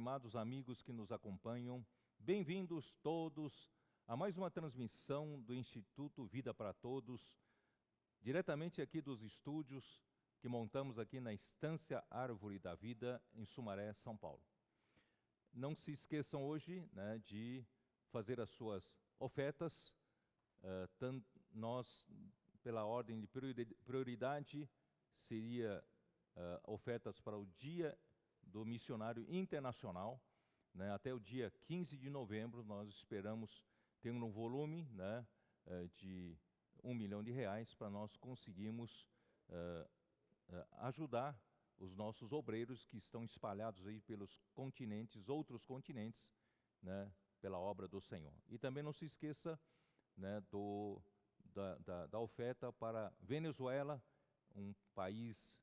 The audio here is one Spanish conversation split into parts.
estimados amigos que nos acompanham, bem-vindos todos a mais uma transmissão do Instituto Vida para Todos, diretamente aqui dos estúdios que montamos aqui na Estância Árvore da Vida, em Sumaré, São Paulo. Não se esqueçam hoje, de fazer as suas ofertas. Nós, pela ordem de prioridade, seria ofertas para o Dia do Missionário Internacional. Até o dia 15 de novembro, nós esperamos ter um volume de R$1 milhão para nós conseguirmos ajudar os nossos obreiros que estão espalhados aí pelos continentes, outros continentes, pela obra do Senhor. E também não se esqueça da oferta para Venezuela, um país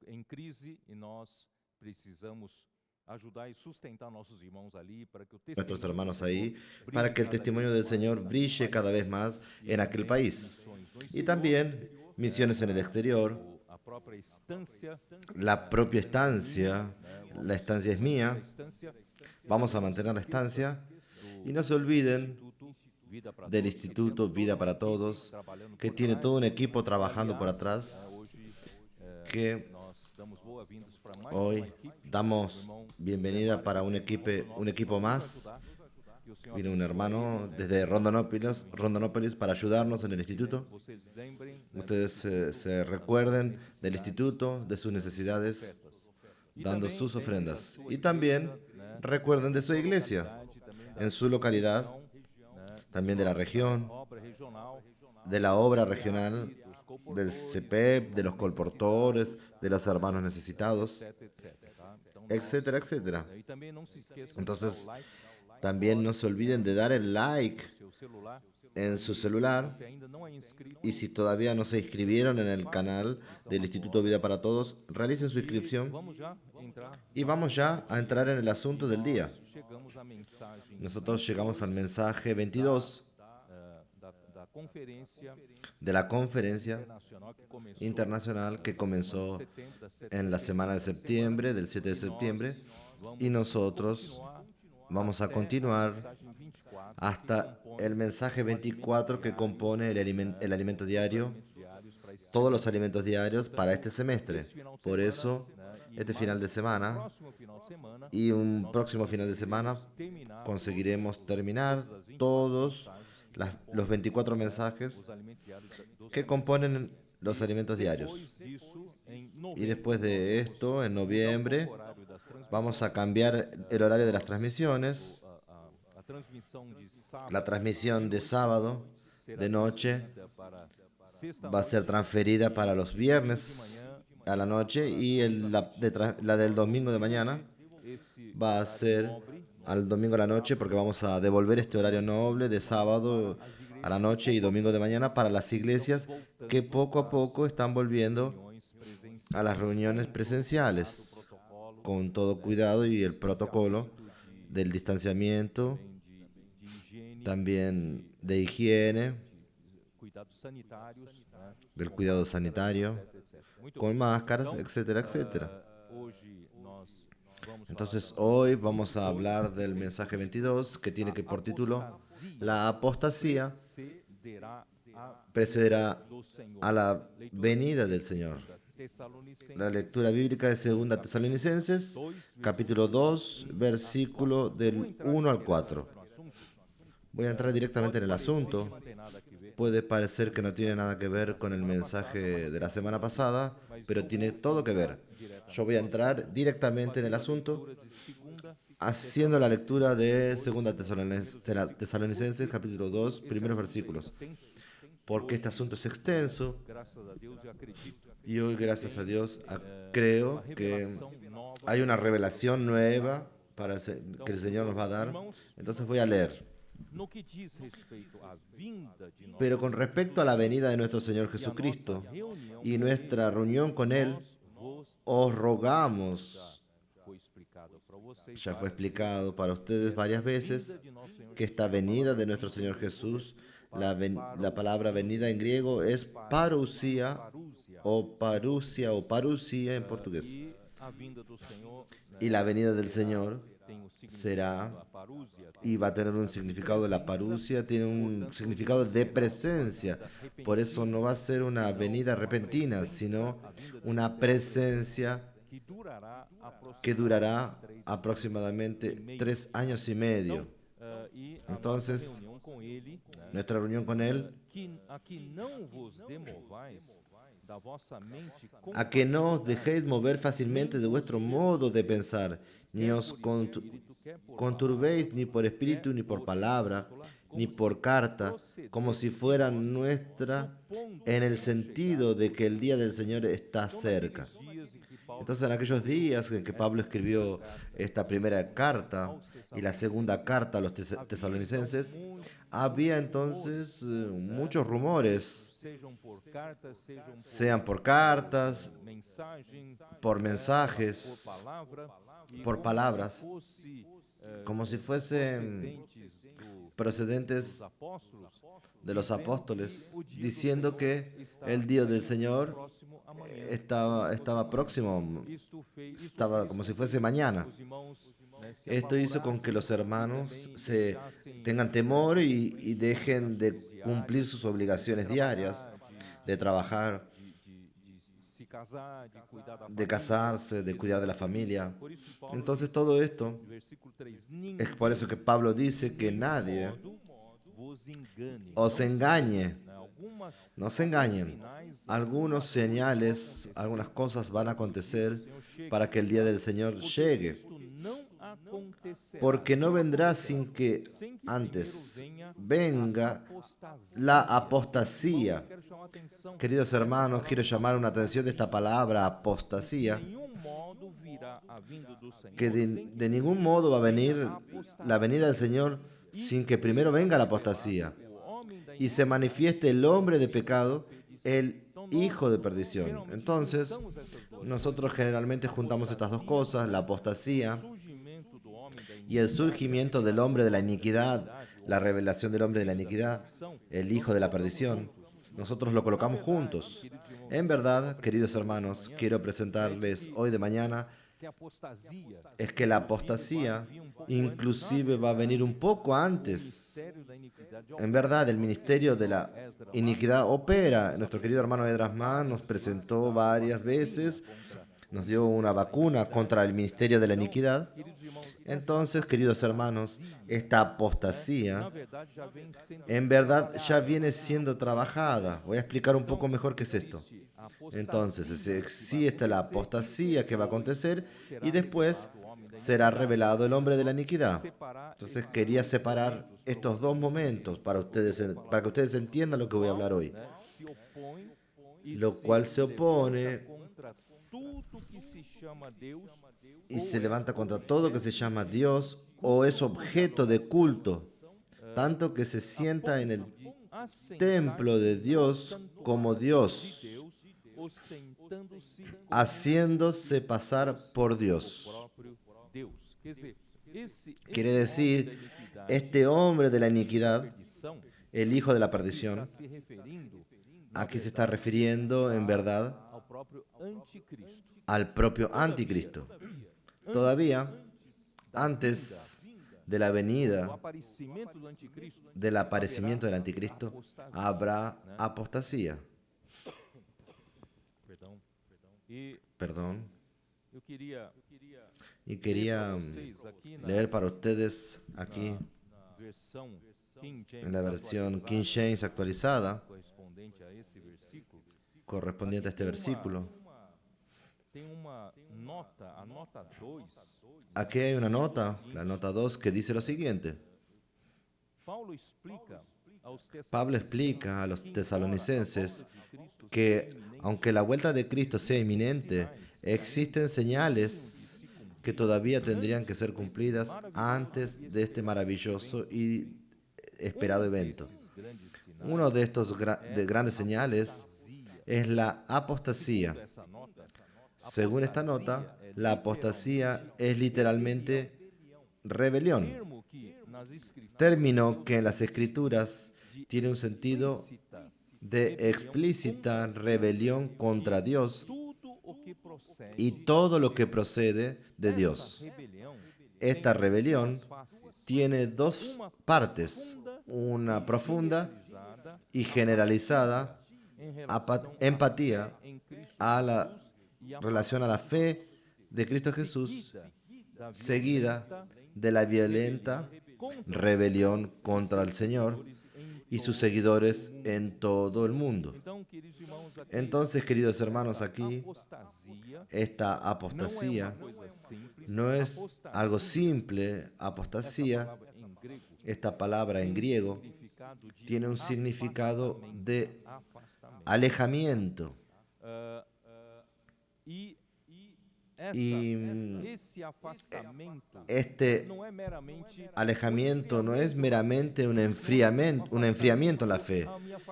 em crise, e nós precisamos ayudar y sustentar a nuestros hermanos allí para que nuestros hermanos ahí, para que el testimonio del Señor brille cada vez más en aquel país. Y también misiones en el exterior, la propia estancia, la estancia es mía, vamos a mantener la estancia, y no se olviden del Instituto Vida para Todos, que tiene todo un equipo trabajando por atrás, que hoy damos bienvenida para un equipo más. Viene un hermano desde Rondonópolis para ayudarnos en el instituto. Ustedes se recuerden del instituto, de sus necesidades, dando sus ofrendas. Y también recuerden de su iglesia, en su localidad, también de la región, de la obra regional, del CEPEP, de los colportores, de los hermanos necesitados, etcétera, etcétera. Entonces, también no se olviden de dar el like en su celular, y si todavía no se inscribieron en el canal del Instituto Vida para Todos, realicen su inscripción. Y vamos ya a entrar en el asunto del día. Nosotros llegamos al mensaje 22 de la conferencia internacional que comenzó en la semana de septiembre, del 7 de septiembre, y nosotros vamos a continuar hasta el mensaje 24 que compone el alimento diario, todos los alimentos diarios para este semestre. Por eso, este final de semana y un próximo final de semana conseguiremos terminar todos los 24 mensajes que componen los alimentos diarios. Y después de esto, en noviembre, vamos a cambiar el horario de las transmisiones. La transmisión de sábado de noche va a ser transferida para los viernes a la noche, y la del domingo de mañana va a ser al domingo a la noche, porque vamos a devolver este horario noble de sábado a la noche y domingo de mañana para las iglesias que poco a poco están volviendo a las reuniones presenciales, con todo cuidado y el protocolo del distanciamiento, también de higiene, del cuidado sanitario, con máscaras, etcétera, etcétera. Entonces hoy vamos a hablar del mensaje 22, que tiene por título: la apostasía precederá a la venida del Señor. La lectura bíblica de 2 Tesalonicenses, capítulo 2, versículo del 1 al 4. Voy a entrar directamente en el asunto. Puede parecer que no tiene nada que ver con el mensaje de la semana pasada, pero tiene todo que ver. Yo voy a entrar directamente en el asunto haciendo la lectura de 2 Tesalonicenses, capítulo 2, primeros versículos. Porque este asunto es extenso, y hoy, gracias a Dios, creo que hay una revelación nueva que el Señor nos va a dar. Entonces voy a leer. Pero con respecto a la venida de nuestro Señor Jesucristo y nuestra reunión con Él, os rogamos, ya fue explicado para ustedes varias veces, que esta venida de nuestro Señor Jesús, la palabra venida en griego es parousia o parusia en portugués. Y la venida del Señor será, y va a tener un significado de la parusia, tiene un significado de presencia. Por eso no va a ser una venida repentina, sino una presencia que durará aproximadamente 3 años y medio. Entonces, nuestra reunión con Él, a que no os dejéis mover fácilmente de vuestro modo de pensar, ni os conturbéis ni por espíritu, ni por palabra, ni por carta, como si fuera nuestra, en el sentido de que el día del Señor está cerca. Entonces, en aquellos días en que Pablo escribió esta primera carta y la segunda carta a los tesalonicenses, había entonces muchos rumores, sean por cartas, por mensajes, por palabras, como si fuesen procedentes de los apóstoles, diciendo que el día del Señor estaba próximo, estaba como si fuese mañana. Esto hizo con que los hermanos se tengan temor y dejen de cumplir sus obligaciones diarias, de trabajar, de casarse, de cuidar de la familia. Entonces todo esto es por eso que Pablo dice que nadie os engañe. No se engañen. Algunos señales, algunas cosas van a acontecer para que el día del Señor llegue. Porque no vendrá sin que antes venga la apostasía. Queridos hermanos, quiero llamar una atención de esta palabra apostasía, que de ningún modo va a venir la venida del Señor sin que primero venga la apostasía y se manifieste el hombre de pecado, el hijo de perdición. Entonces, nosotros generalmente juntamos estas dos cosas, la apostasía y el surgimiento del hombre de la iniquidad, la revelación del hombre de la iniquidad, el hijo de la perdición. Nosotros lo colocamos juntos. En verdad, queridos hermanos, quiero presentarles hoy de mañana es que la apostasía inclusive va a venir un poco antes. En verdad, el ministerio de la iniquidad opera. Nuestro querido hermano Esdras Mann nos presentó varias veces, nos dio una vacuna contra el ministerio de la iniquidad. Entonces, queridos hermanos, esta apostasía en verdad ya viene siendo trabajada. Voy a explicar un poco mejor qué es esto. Entonces, existe la apostasía que va a acontecer y después será revelado el hombre de la iniquidad. Entonces, quería separar estos dos momentos para que ustedes entiendan lo que voy a hablar hoy. Lo cual se opone y se levanta contra todo que se llama Dios o es objeto de culto, tanto que se sienta en el templo de Dios como Dios, haciéndose pasar por Dios. Quiere decir, este hombre de la iniquidad, el hijo de la perdición, aquí se está refiriendo en verdad al propio anticristo. Todavía, antes de la venida, del aparecimiento del anticristo, habrá apostasía. Perdón. Y quería leer para ustedes aquí, en la versión King James actualizada, correspondiente a este versículo. Aquí hay una nota, la nota 2, que dice lo siguiente. Pablo explica a los tesalonicenses que, aunque la vuelta de Cristo sea inminente, existen señales que todavía tendrían que ser cumplidas antes de este maravilloso y esperado evento. Uno de estos grandes señales es la apostasía. Según esta nota, la apostasía es literalmente rebelión, término que en las Escrituras tiene un sentido de explícita rebelión contra Dios y todo lo que procede de Dios. Esta rebelión tiene dos partes, una profunda y generalizada empatía a la relación a la fe de Cristo Jesús, seguida de la violenta rebelión contra el Señor y sus seguidores en todo el mundo. Entonces, queridos hermanos, aquí esta apostasía no es algo simple. Apostasía, esta palabra en griego, tiene un significado de alejamiento. Y este alejamiento no es meramente un enfriamiento en la fe,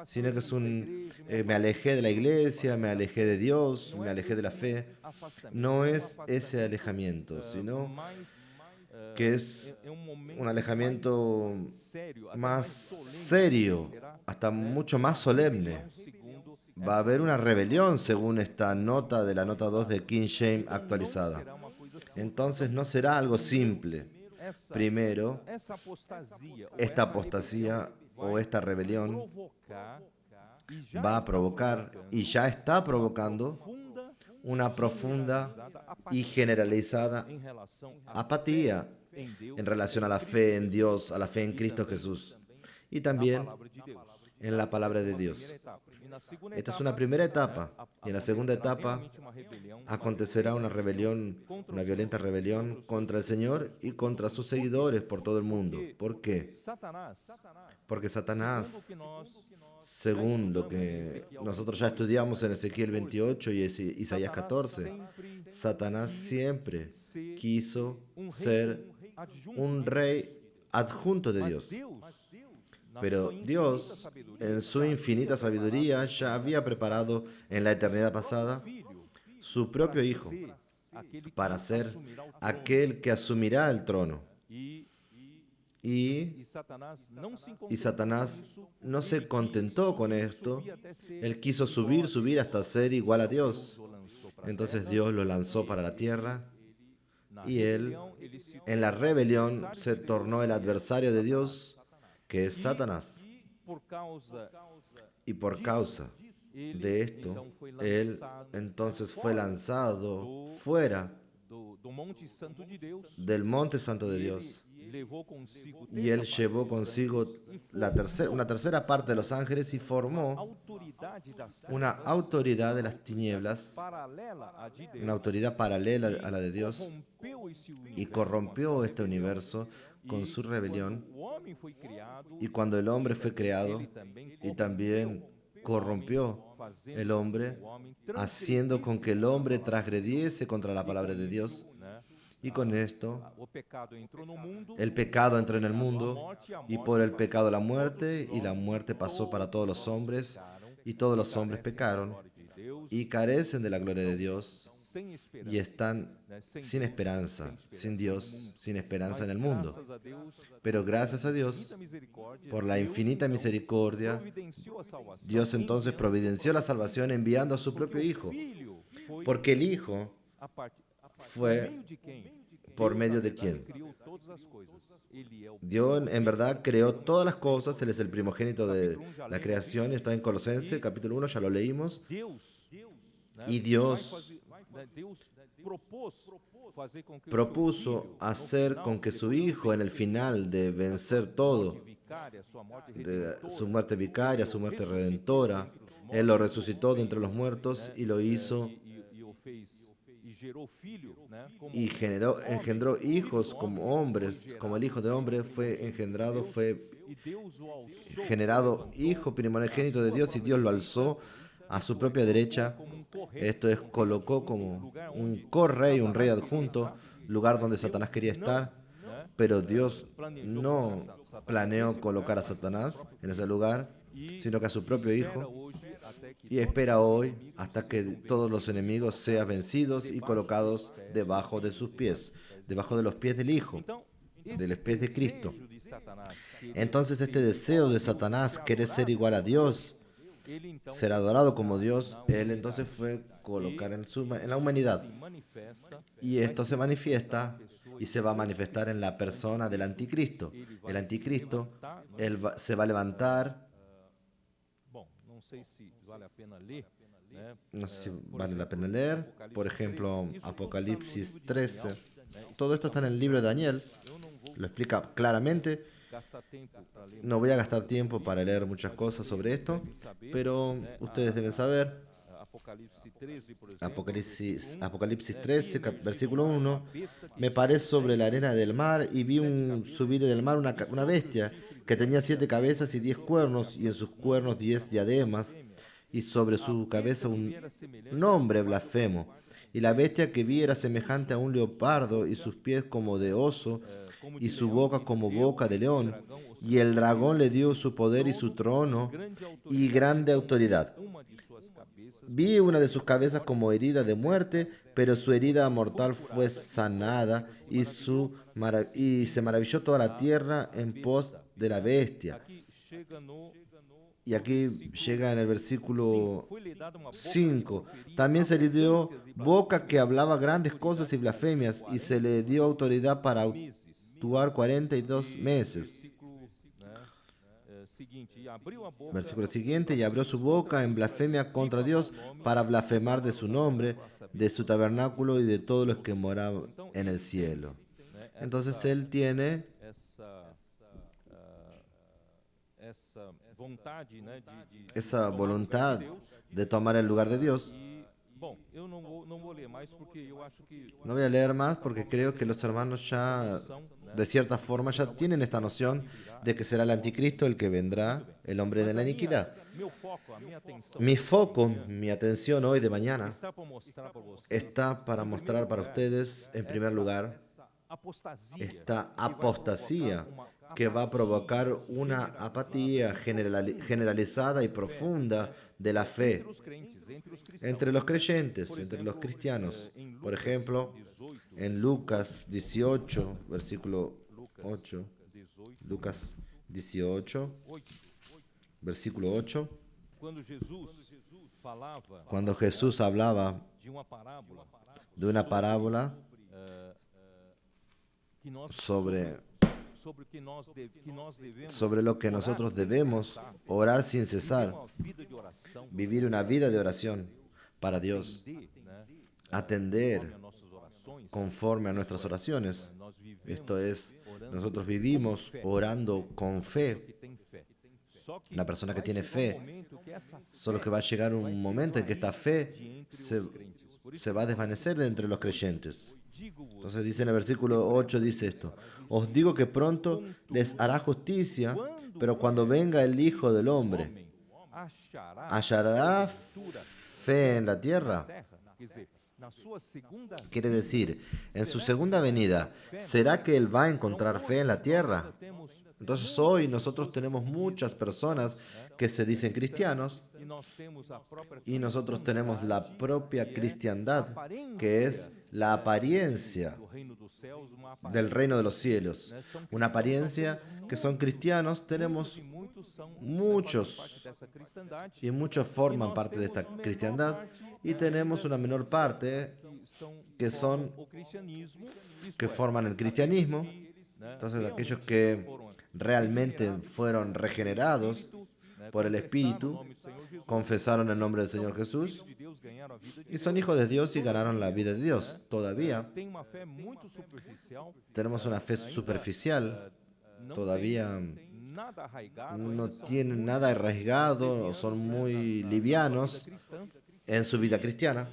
sino que es me alejé de la iglesia, me alejé de Dios, me alejé de la fe. No es ese alejamiento, sino que es un alejamiento más serio, hasta mucho más solemne. Va a haber una rebelión según esta nota de la nota 2 de King James actualizada. Entonces no será algo simple. Primero, esta apostasía o esta rebelión va a provocar y ya está provocando una profunda y generalizada apatía en relación a la fe en Dios, a la fe en Cristo Jesús y también en la palabra de Dios. Esta es una primera etapa, y en la segunda etapa acontecerá una rebelión, una violenta rebelión contra el Señor y contra sus seguidores por todo el mundo. ¿Por qué? Porque Satanás, según lo que nosotros ya estudiamos en Ezequiel 28 y Isaías 14, Satanás siempre quiso ser un rey adjunto de Dios. Pero Dios, en su infinita sabiduría, ya había preparado en la eternidad pasada su propio Hijo para ser aquel que asumirá el trono. Y Satanás no se contentó con esto. Él quiso subir hasta ser igual a Dios. Entonces Dios lo lanzó para la tierra y él, en la rebelión, se tornó el adversario de Dios, que es Satanás. Y por causa de esto, él entonces fue lanzado fuera del monte santo de Dios. Y él llevó consigo una tercera parte de los ángeles y formó una autoridad de las tinieblas, una autoridad paralela a la de Dios, y corrompió este universo con su rebelión. Y cuando el hombre fue creado, y también corrompió el hombre, haciendo con que el hombre transgrediese contra la palabra de Dios. Y con esto, el pecado entró en el mundo, y por el pecado la muerte, y la muerte pasó para todos los hombres, y todos los hombres pecaron, y carecen de la gloria de Dios, y están sin esperanza, sin Dios, sin esperanza en el mundo. Pero gracias a Dios, por la infinita misericordia, Dios entonces providenció la salvación enviando a su propio Hijo, porque el Hijo fue por medio de quién. Dios en verdad creó todas las cosas. Él es el primogénito de la creación. Está en Colosenses capítulo 1, ya lo leímos. Y Dios propuso hacer con que su Hijo, en el final de vencer todo, de su muerte vicaria, su muerte redentora, Él lo resucitó de entre los muertos y lo hizo y engendró hijos como hombres, como el Hijo de Hombre fue engendrado, fue generado Hijo primogénito de Dios, y Dios lo alzó a su propia derecha. Esto es, colocó como un correy, un rey adjunto, lugar donde Satanás quería estar, pero Dios no planeó colocar a Satanás en ese lugar, sino que a su propio Hijo, y espera hoy hasta que todos los enemigos sean vencidos y colocados debajo de sus pies, debajo de los pies del Hijo, de los pies de Cristo. Entonces este deseo de Satanás, querer ser igual a Dios, ser adorado como Dios, Él entonces fue colocar en la humanidad. Y esto se manifiesta y se va a manifestar en la persona del anticristo. El anticristo, se va a levantar. No sé si vale la pena leer. Por ejemplo, Apocalipsis 13. Todo esto está en el libro de Daniel. Lo explica claramente. No voy a gastar tiempo para leer muchas cosas sobre esto, pero ustedes deben saber. Apocalipsis 13, versículo 1. Me paré sobre la arena del mar y vi subir del mar una bestia que tenía 7 cabezas y 10 cuernos, y en sus cuernos 10 diademas, y sobre su cabeza un nombre blasfemo. Y la bestia que vi era semejante a un leopardo, y sus pies como de oso, y su boca como boca de león. Y el dragón le dio su poder y su trono y grande autoridad. Vi una de sus cabezas como herida de muerte, pero su herida mortal fue sanada, y se maravilló toda la tierra en pos de la bestia. Y aquí llega en el versículo 5. También se le dio boca que hablaba grandes cosas y blasfemias, y se le dio autoridad para actuar 42 meses. Versículo siguiente, y abrió su boca en blasfemia contra Dios para blasfemar de su nombre, de su tabernáculo y de todos los que moraban en el cielo. Entonces él tiene esa voluntad de tomar el lugar de Dios. No voy a leer más porque creo que los hermanos ya, de cierta forma, ya tienen esta noción de que será el anticristo el que vendrá, el hombre de la iniquidad. Mi foco, mi atención hoy de mañana está para mostrar para ustedes, en primer lugar, esta apostasía que va a provocar una apatía generalizada y profunda de la fe entre los creyentes, entre los cristianos. Por ejemplo, en Lucas 18, versículo 8, Lucas 18, versículo 8, cuando Jesús hablaba de una parábola sobre lo que nosotros debemos orar sin cesar, vivir una vida de oración para Dios, atender conforme a nuestras oraciones. Esto es, nosotros vivimos orando con fe. Una persona que tiene fe, solo que va a llegar un momento en que esta fe se va a desvanecer de entre los creyentes. Entonces dice en el versículo 8, dice esto: os digo que pronto les hará justicia, pero cuando venga el Hijo del Hombre, ¿hallará fe en la tierra? Quiere decir, en su segunda venida, ¿será que Él va a encontrar fe en la tierra? Entonces hoy nosotros tenemos muchas personas que se dicen cristianos y nosotros tenemos la propia cristiandad, que es la apariencia del reino de los cielos. Una apariencia que son cristianos, tenemos muchos y muchos forman parte de esta cristiandad, y tenemos una menor parte que forman el cristianismo. Entonces aquellos que realmente fueron regenerados por el Espíritu, confesaron el nombre del Señor Jesús y son hijos de Dios y ganaron la vida de Dios. Todavía tenemos una fe superficial, todavía no tienen nada arraigado, son muy livianos en su vida cristiana.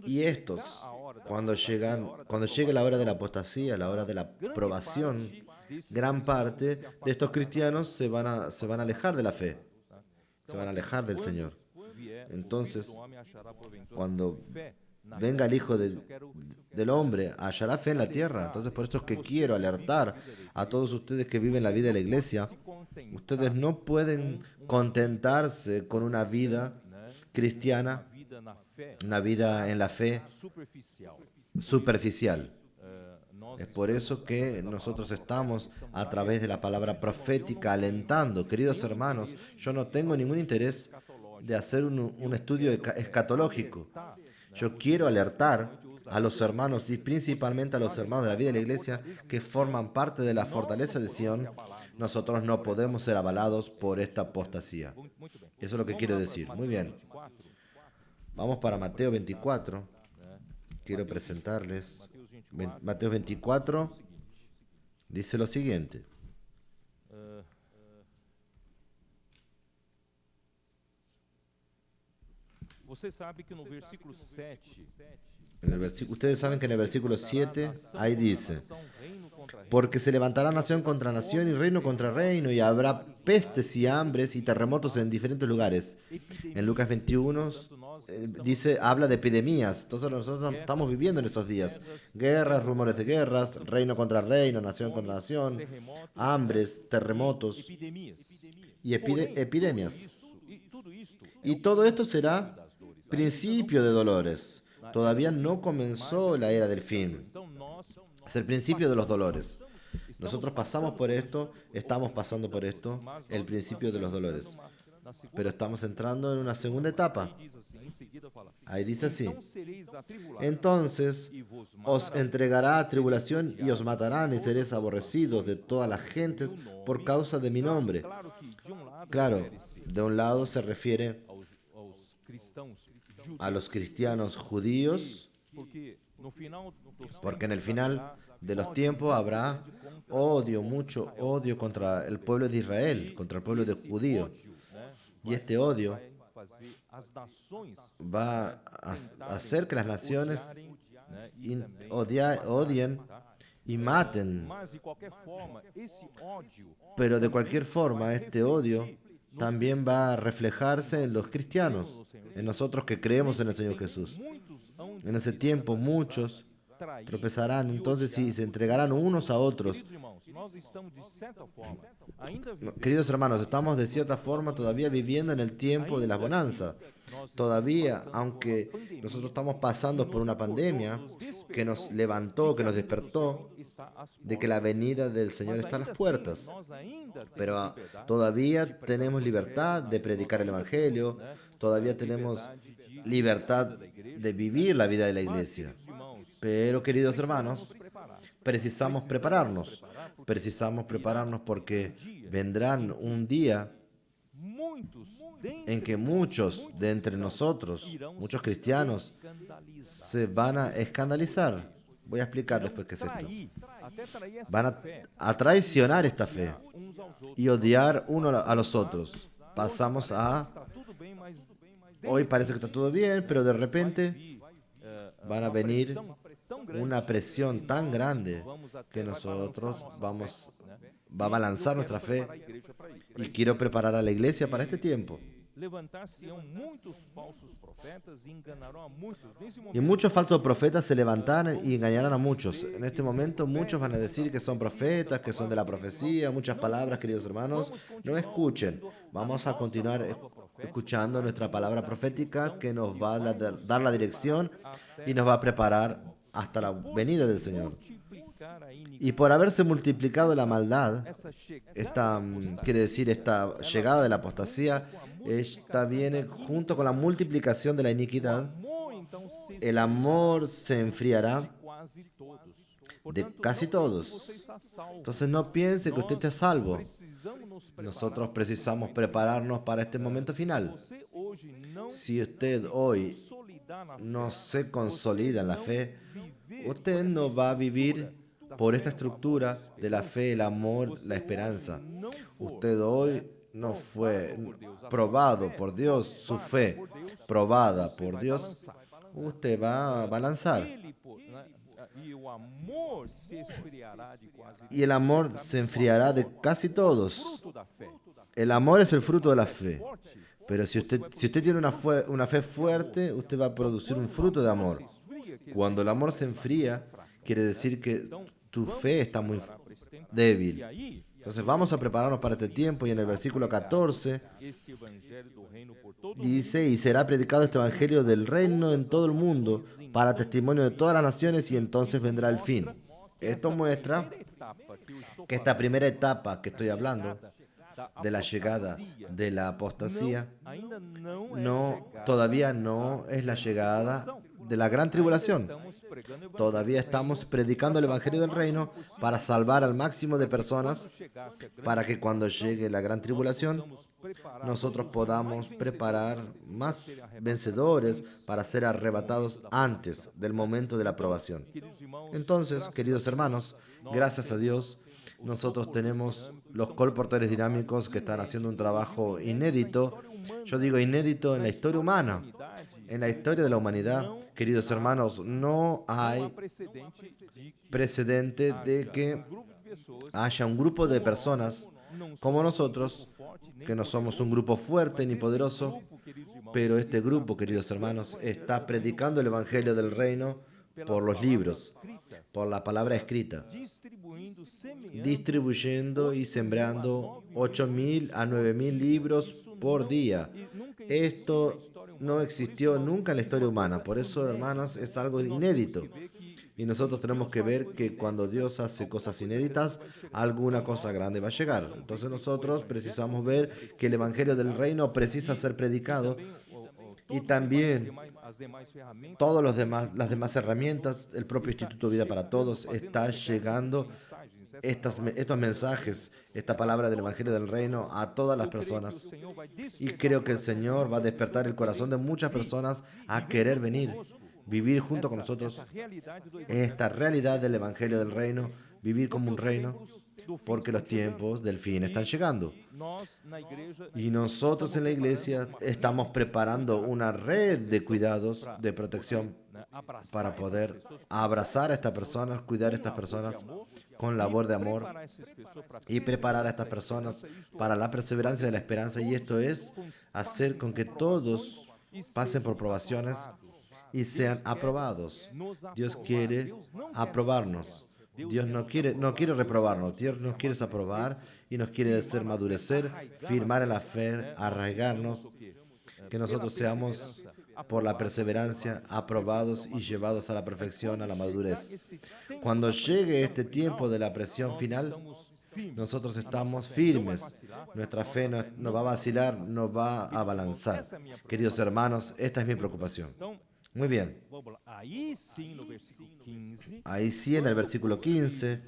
Y estos, cuando llegue la hora de la apostasía, la hora de la probación, gran parte de estos cristianos se van a alejar de la fe, se van a alejar del Señor. Entonces, cuando venga el Hijo del Hombre, ¿hallará fe en la tierra? Entonces, por eso es que quiero alertar a todos ustedes que viven la vida de la iglesia. Ustedes no pueden contentarse con una vida cristiana, una vida en la fe superficial. Es por eso que nosotros estamos a través de la palabra profética alentando. Queridos hermanos, yo no tengo ningún interés de hacer un estudio escatológico. Yo quiero alertar a los hermanos y principalmente a los hermanos de la vida de la iglesia que forman parte de la fortaleza de Sion. Nosotros no podemos ser avalados por esta apostasía. Eso es lo que quiero decir. Muy bien. Vamos para Mateo 24. Quiero presentarles. Mateo 24 dice lo siguiente. Ustedes saben que en el versículo 7 ahí dice: porque se levantará nación contra nación y reino contra reino, y habrá pestes y hambres y terremotos en diferentes lugares. En Lucas 21 habla de epidemias. Entonces nosotros estamos viviendo en esos días. Guerras, rumores de guerras, reino contra reino, nación contra nación, hambres, terremotos y epidemias. Y todo esto será principio de dolores. Todavía no comenzó la era del fin. Es el principio de los dolores. Nosotros pasamos por esto, estamos pasando por esto, el principio de los dolores. Pero estamos entrando en una segunda etapa. Ahí dice así: entonces os entregará a tribulación y os matarán y seréis aborrecidos de todas las gentes por causa de mi nombre. Claro, de un lado se refiere a los cristianos judíos, porque en el final de los tiempos habrá odio, mucho odio contra el pueblo de Israel, contra el pueblo de judío. Y este odio va a hacer que las naciones odien y maten. Pero de cualquier forma, este odio también va a reflejarse en los cristianos, en nosotros que creemos en el Señor Jesús. En ese tiempo muchos tropezarán entonces y se entregarán unos a otros. Queridos hermanos, estamos de cierta forma todavía viviendo en el tiempo de la bonanza. Todavía, aunque nosotros estamos pasando por una pandemia que nos levantó, que nos despertó, de que la venida del Señor está a las puertas. Pero todavía tenemos libertad de predicar el Evangelio, todavía tenemos libertad de vivir la vida de la iglesia. Pero, queridos hermanos, precisamos prepararnos porque vendrán un día en que muchos de entre nosotros, muchos cristianos, se van a escandalizar. Voy a explicar después qué es esto. Van a traicionar esta fe y odiar uno a los otros. Pasamos a... Hoy parece que está todo bien, pero de repente van a venir una presión tan grande que nosotros va a balanzar nuestra fe, y quiero preparar a la iglesia para este tiempo. Y muchos falsos profetas se levantarán y engañarán a muchos. En este momento muchos van a decir que son profetas, que son de la profecía, muchas palabras, queridos hermanos. No escuchen. Vamos a continuar escuchando nuestra palabra profética que nos va a dar la dirección y nos va a preparar hasta la venida del Señor. Y por haberse multiplicado la maldad, esta llegada de la apostasía, esta viene junto con la multiplicación de la iniquidad. El amor se enfriará de casi todos. Entonces no piense que usted está salvo. Nosotros precisamos prepararnos para este momento final. Si usted hoy no se consolida en la fe, usted no va a vivir por esta estructura de la fe, el amor, la esperanza. Usted hoy no fue probado por Dios, su fe probada por Dios, usted va a balanzar. Y el amor se enfriará de casi todos. El amor es el fruto de la fe. Pero si usted tiene una fe fuerte, usted va a producir un fruto de amor. Cuando el amor se enfría, quiere decir que tu fe está muy débil. Entonces vamos a prepararnos para este tiempo, y en el versículo 14 dice: y será predicado este evangelio del reino en todo el mundo para testimonio de todas las naciones, y entonces vendrá el fin. Esto muestra que esta primera etapa que estoy hablando, de la llegada de la apostasía, todavía no es la llegada de la gran tribulación. Todavía estamos predicando el Evangelio del Reino para salvar al máximo de personas, para que cuando llegue la gran tribulación, nosotros podamos preparar más vencedores para ser arrebatados antes del momento de la aprobación. Entonces, queridos hermanos, gracias a Dios, nosotros tenemos los colportores dinámicos que están haciendo un trabajo inédito. Yo digo inédito en la historia humana. En la historia de la humanidad, queridos hermanos, no hay precedente de que haya un grupo de personas como nosotros, que no somos un grupo fuerte ni poderoso, pero este grupo, queridos hermanos, está predicando el Evangelio del Reino por los libros, por la palabra escrita, distribuyendo y sembrando 8.000 a 9.000 libros por día. Esto no existió nunca en la historia humana, por eso, hermanos, es algo inédito. Y nosotros tenemos que ver que cuando Dios hace cosas inéditas, alguna cosa grande va a llegar. Entonces nosotros precisamos ver que el Evangelio del Reino precisa ser predicado, y también todas las demás herramientas, el propio Instituto Vida para Todos está llegando estos mensajes, esta palabra del Evangelio del Reino a todas las personas. Y creo que el Señor va a despertar el corazón de muchas personas a querer venir, vivir junto con nosotros esta realidad del Evangelio del Reino, vivir como un reino, porque los tiempos del fin están llegando. Y nosotros en la iglesia estamos preparando una red de cuidados, de protección, para poder abrazar a estas personas, cuidar a estas personas con labor de amor y preparar a estas personas para la perseverancia de la esperanza. Y esto es hacer con que todos pasen por probaciones y sean aprobados. Dios quiere aprobarnos. Dios no quiere reprobarnos. Dios nos quiere aprobar y nos quiere hacer madurecer, firmar en la fe, arraigarnos, que nosotros seamos por la perseverancia aprobados y llevados a la perfección, a la madurez. Cuando llegue este tiempo de la presión final, nosotros estamos firmes. Nuestra fe no va a vacilar, no va a balanzar. Queridos hermanos, esta es mi preocupación. Muy bien. Ahí sí, en el versículo 15.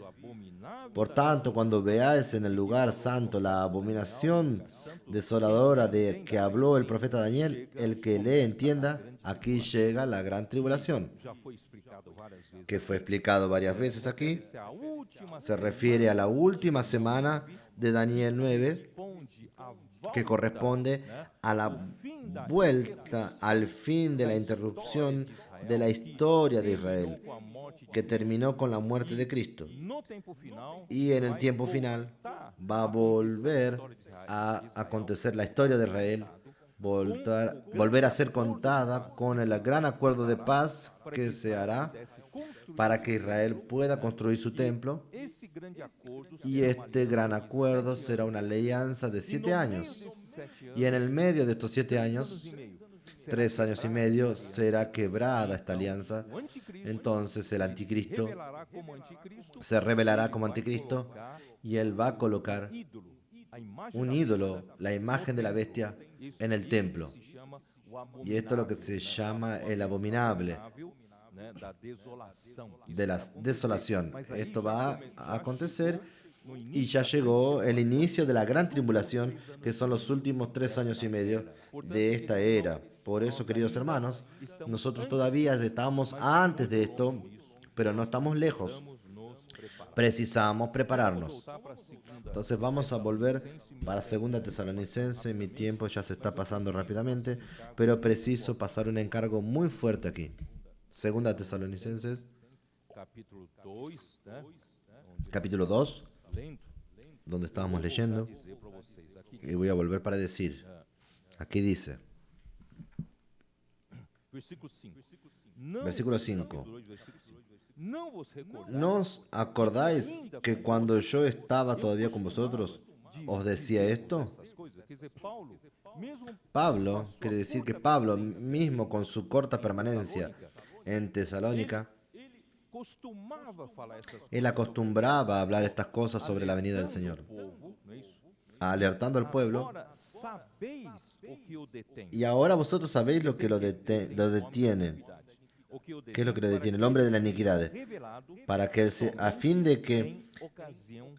Por tanto, cuando veáis en el lugar santo la abominación desoladora de que habló el profeta Daniel, el que le entienda, aquí llega la gran tribulación, que fue explicado varias veces aquí. Se refiere a la última semana de Daniel 9, que corresponde a la vuelta al fin de la interrupción de la historia de Israel, que terminó con la muerte de Cristo. Y en el tiempo final va a volver a acontecer la historia de Israel, volver a ser contada con el gran acuerdo de paz que se hará para que Israel pueda construir su templo. Y este gran acuerdo será una alianza de 7 años. Y en el medio de estos 7 años, 3 años y medio, será quebrada esta alianza. Entonces el anticristo se revelará como anticristo y él va a colocar un ídolo, la imagen de la bestia, en el templo. Y esto es lo que se llama el abominable de la desolación. Esto va a acontecer y ya llegó el inicio de la gran tribulación, que son los últimos 3 años y medio de esta era. Por eso, queridos hermanos, nosotros todavía estamos antes de esto, pero no estamos lejos. Precisamos prepararnos. Entonces vamos a volver para 2 Tesalonicenses. Mi tiempo ya se está pasando rápidamente, pero preciso pasar un encargo muy fuerte aquí. 2 Tesalonicenses, capítulo 2, donde estábamos leyendo, y voy a volver para decir, aquí dice, versículo 5, ¿no os acordáis que cuando yo estaba todavía con vosotros os decía esto? Pablo, quiere decir que Pablo mismo con su corta permanencia en Tesalónica, Él acostumbraba a hablar estas cosas sobre la venida del Señor, alertando al pueblo. Y ahora vosotros sabéis lo que lo detiene. ¿Qué es lo que lo detiene? El hombre de la iniquidad. Para que a fin de que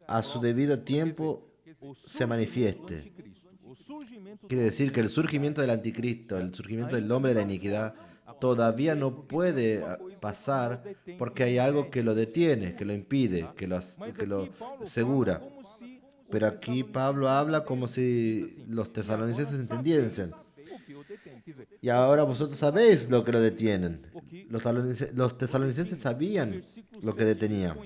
a su debido tiempo se manifieste. Quiere decir que el surgimiento del anticristo, el surgimiento del hombre de la iniquidad, todavía no puede pasar porque hay algo que lo detiene, que lo impide, que lo asegura. Pero aquí Pablo habla como si los tesalonicenses entendiesen. Y ahora vosotros sabéis lo que lo detienen. Los tesalonicenses sabían lo que detenía.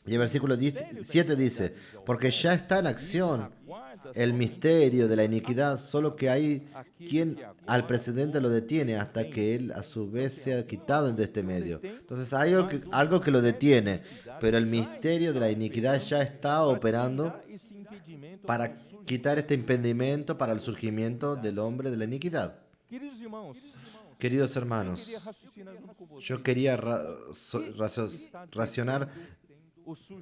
Y el versículo 7 dice, porque ya está en acción el misterio de la iniquidad, solo que hay quien al precedente lo detiene hasta que él a su vez sea quitado de este medio. Entonces hay algo que lo detiene, pero el misterio de la iniquidad ya está operando para quitar este impedimento para el surgimiento del hombre de la iniquidad. Queridos hermanos, yo quería racionar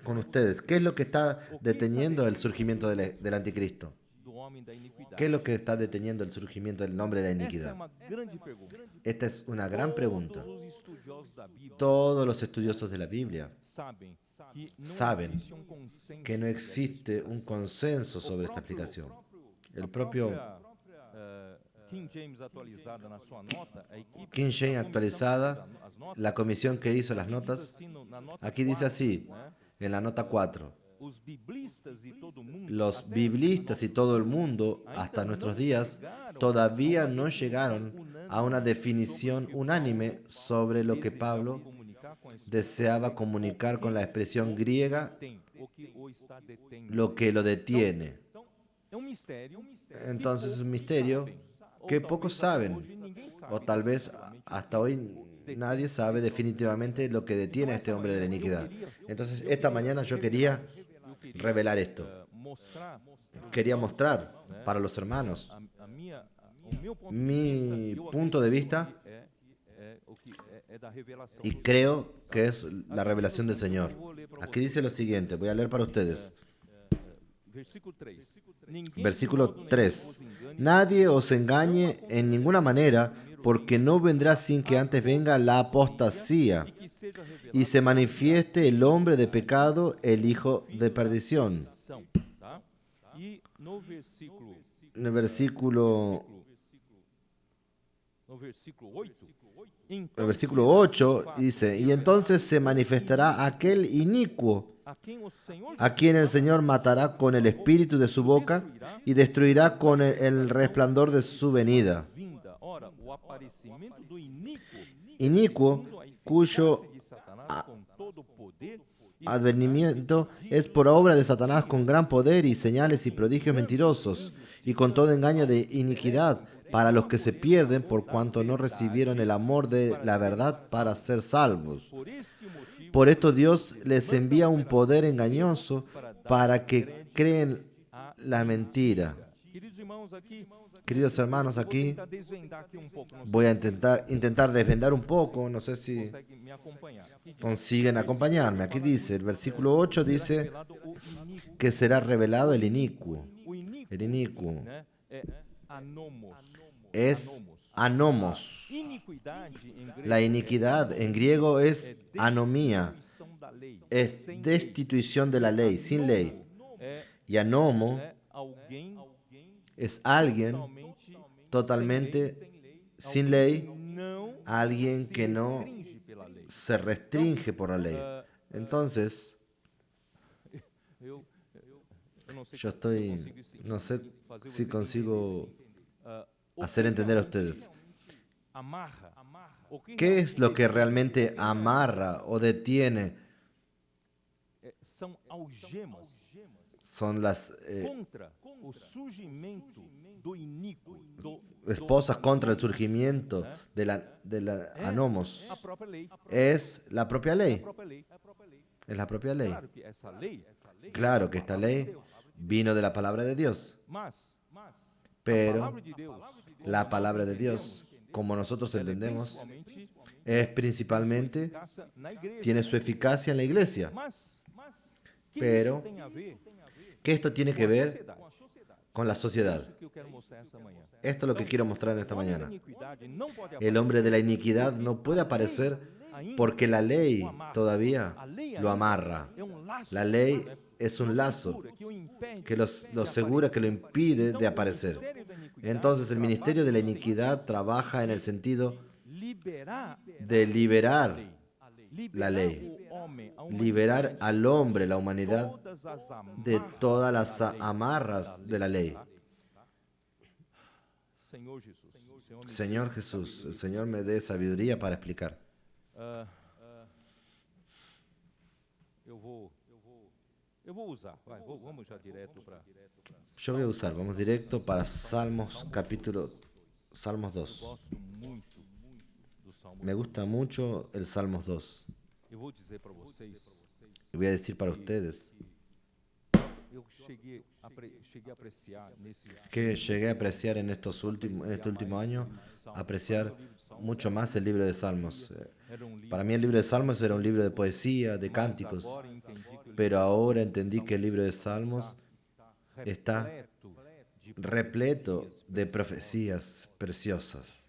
con ustedes. ¿Qué es lo que está deteniendo el surgimiento del anticristo? ¿Qué es lo que está deteniendo el surgimiento del hombre de la iniquidad? Esta es una gran pregunta. Todos los estudiosos de la Biblia saben que no existe un consenso sobre esta explicación. El propio King James actualizada, la comisión que hizo las notas, aquí dice así, en la nota 4. Los biblistas y todo el mundo, hasta nuestros días, todavía no llegaron a una definición unánime sobre lo que Pablo deseaba comunicar con la expresión griega, lo que lo detiene. Entonces es un misterio que pocos saben, o tal vez hasta hoy nadie sabe definitivamente lo que detiene a este hombre de la iniquidad. Entonces esta mañana yo quería revelar esto. Quería mostrar para los hermanos mi punto de vista y creo que es la revelación del Señor. Aquí dice lo siguiente, voy a leer para ustedes. Versículo 3. Nadie os engañe en ninguna manera, porque no vendrá sin que antes venga la apostasía y se manifieste el hombre de pecado, el hijo de perdición. En el versículo 8 dice, y entonces se manifestará aquel inicuo, a quien el Señor matará con el espíritu de su boca y destruirá con el resplandor de su venida. Inicuo, cuyo advenimiento es por obra de Satanás con gran poder y señales y prodigios mentirosos, y con todo engaño de iniquidad para los que se pierden por cuanto no recibieron el amor de la verdad para ser salvos. Por esto Dios les envía un poder engañoso para que creen la mentira. Queridos hermanos, aquí voy a intentar desvendar un poco, no sé si consiguen acompañarme. Aquí dice, el versículo 8 dice que será revelado el inicuo. El inicuo es anomos. La iniquidad en griego es anomía, es destituición de la ley, sin ley. Y anomo es alguien totalmente sin ley, alguien que no se restringe por la ley. Entonces, no sé si consigo hacer entender a ustedes. ¿Qué es lo que realmente amarra o detiene? Son las esposas contra el surgimiento de la anomos. Es la propia ley. Es la propia ley. Claro que esta ley vino de la palabra de Dios. Pero la palabra de Dios, como nosotros entendemos, es principalmente, tiene su eficacia en la iglesia. Pero, ¿qué esto tiene que ver con la sociedad? Esto es lo que quiero mostrar en esta mañana. El hombre de la iniquidad no puede aparecer porque la ley todavía lo amarra. La ley es un lazo que lo asegura, que lo impide de aparecer. Entonces el ministerio de la iniquidad trabaja en el sentido de liberar la ley, liberar al hombre, la humanidad, de todas las amarras de la ley. Señor Jesús, el Señor me dé sabiduría para explicar. Yo voy a usar, vamos directo para Salmos 2. Me gusta mucho el Salmos 2. Y voy a decir para ustedes que llegué a apreciar en este último año, apreciar mucho más el libro de Salmos. Para mí el libro de Salmos era un libro de poesía, de cánticos, pero ahora entendí que el libro de Salmos está repleto de profecías preciosas.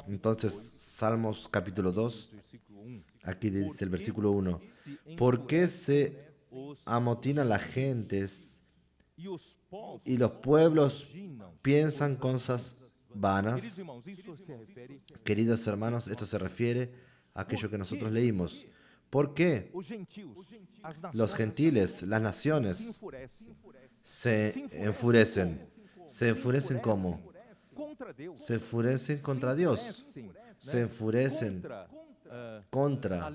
Entonces, Salmos capítulo 2, aquí dice el versículo 1, ¿por qué se amotinan las gentes y los pueblos piensan cosas vanas? Queridos hermanos, esto se refiere a aquello que nosotros leímos. ¿Por qué los gentiles, las naciones, se enfurecen? ¿Se enfurecen cómo? Se enfurecen contra Dios. Se enfurecen contra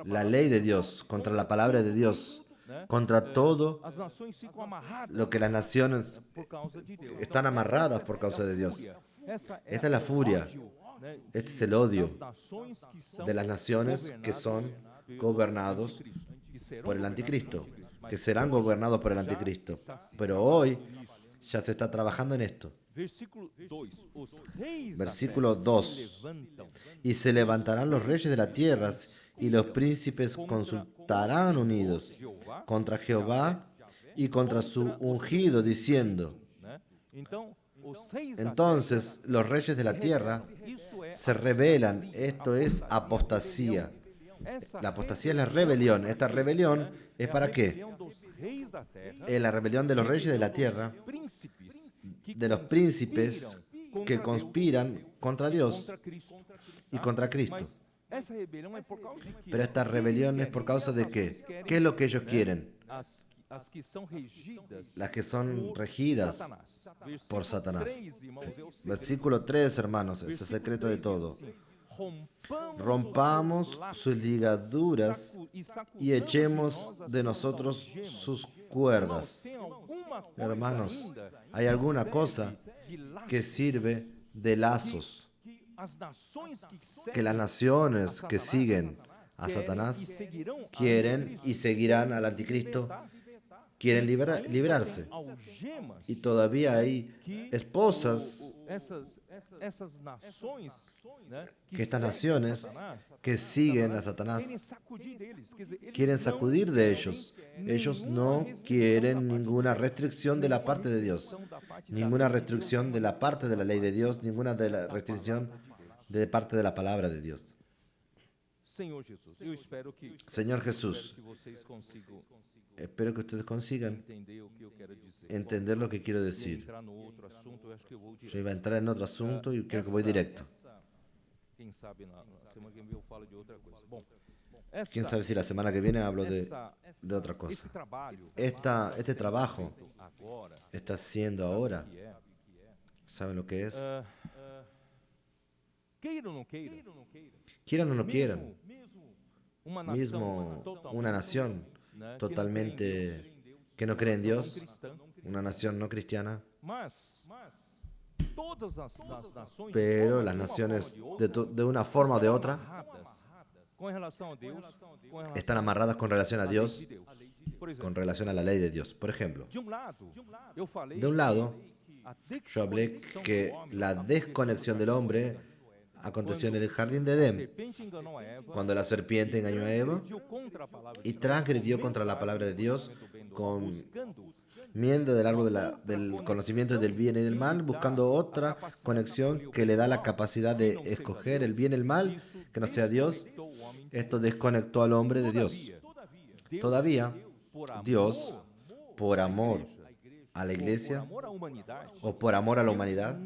la ley de Dios, contra la palabra de Dios, contra todo lo que las naciones están amarradas por causa de Dios. Esta es la furia, este es el odio de las naciones que son gobernados por el anticristo, que serán gobernados por el anticristo. Pero hoy ya se está trabajando en esto. Versículo 2. Y se levantarán los reyes de la tierra y los príncipes consultarán unidos contra Jehová y contra su ungido, diciendo. Entonces los reyes de la tierra se rebelan. Esto es apostasía. La apostasía es la rebelión. Esta rebelión es ¿para qué? Es la rebelión de los reyes de la tierra, de los príncipes que conspiran contra Dios y contra Cristo. Pero esta rebelión es por causa de ¿qué? ¿Qué es lo que ellos quieren? Las que son regidas por Satanás. Versículo 3, hermanos, es el secreto de todo. Rompamos sus ligaduras y echemos de nosotros sus cuerdas. Hermanos, hay alguna cosa que sirve de lazos, que las naciones que siguen a Satanás quieren y seguirán al anticristo, quieren liberarse. Y todavía hay esposas que estas naciones que siguen a Satanás quieren sacudir de ellos. Ellos no quieren ninguna restricción de la parte de Dios, ninguna restricción de la parte de la ley de Dios, ninguna de la restricción de parte de la palabra de Dios. Señor Jesús, espero que ustedes consigan entender lo que quiero decir. Yo iba a entrar en otro asunto y creo que voy directo. Quién sabe si la semana que viene hablo de otra cosa. Este trabajo está haciendo ahora. ¿Saben lo que es? Quieran o no quieran. Mismo una nación totalmente que no cree en Dios, una nación no cristiana, pero las naciones de una forma o de otra están amarradas con relación a Dios, con relación a la ley de Dios. Por ejemplo, de un lado, yo hablé que la desconexión del hombre aconteció en el jardín de Edén, cuando la serpiente engañó a Eva y transgredió contra la palabra de Dios, comiendo del árbol del conocimiento del bien y del mal, buscando otra conexión que le da la capacidad de escoger el bien y el mal, que no sea Dios. Esto desconectó al hombre de Dios. Todavía, Dios, por amor a la iglesia o por amor a la humanidad,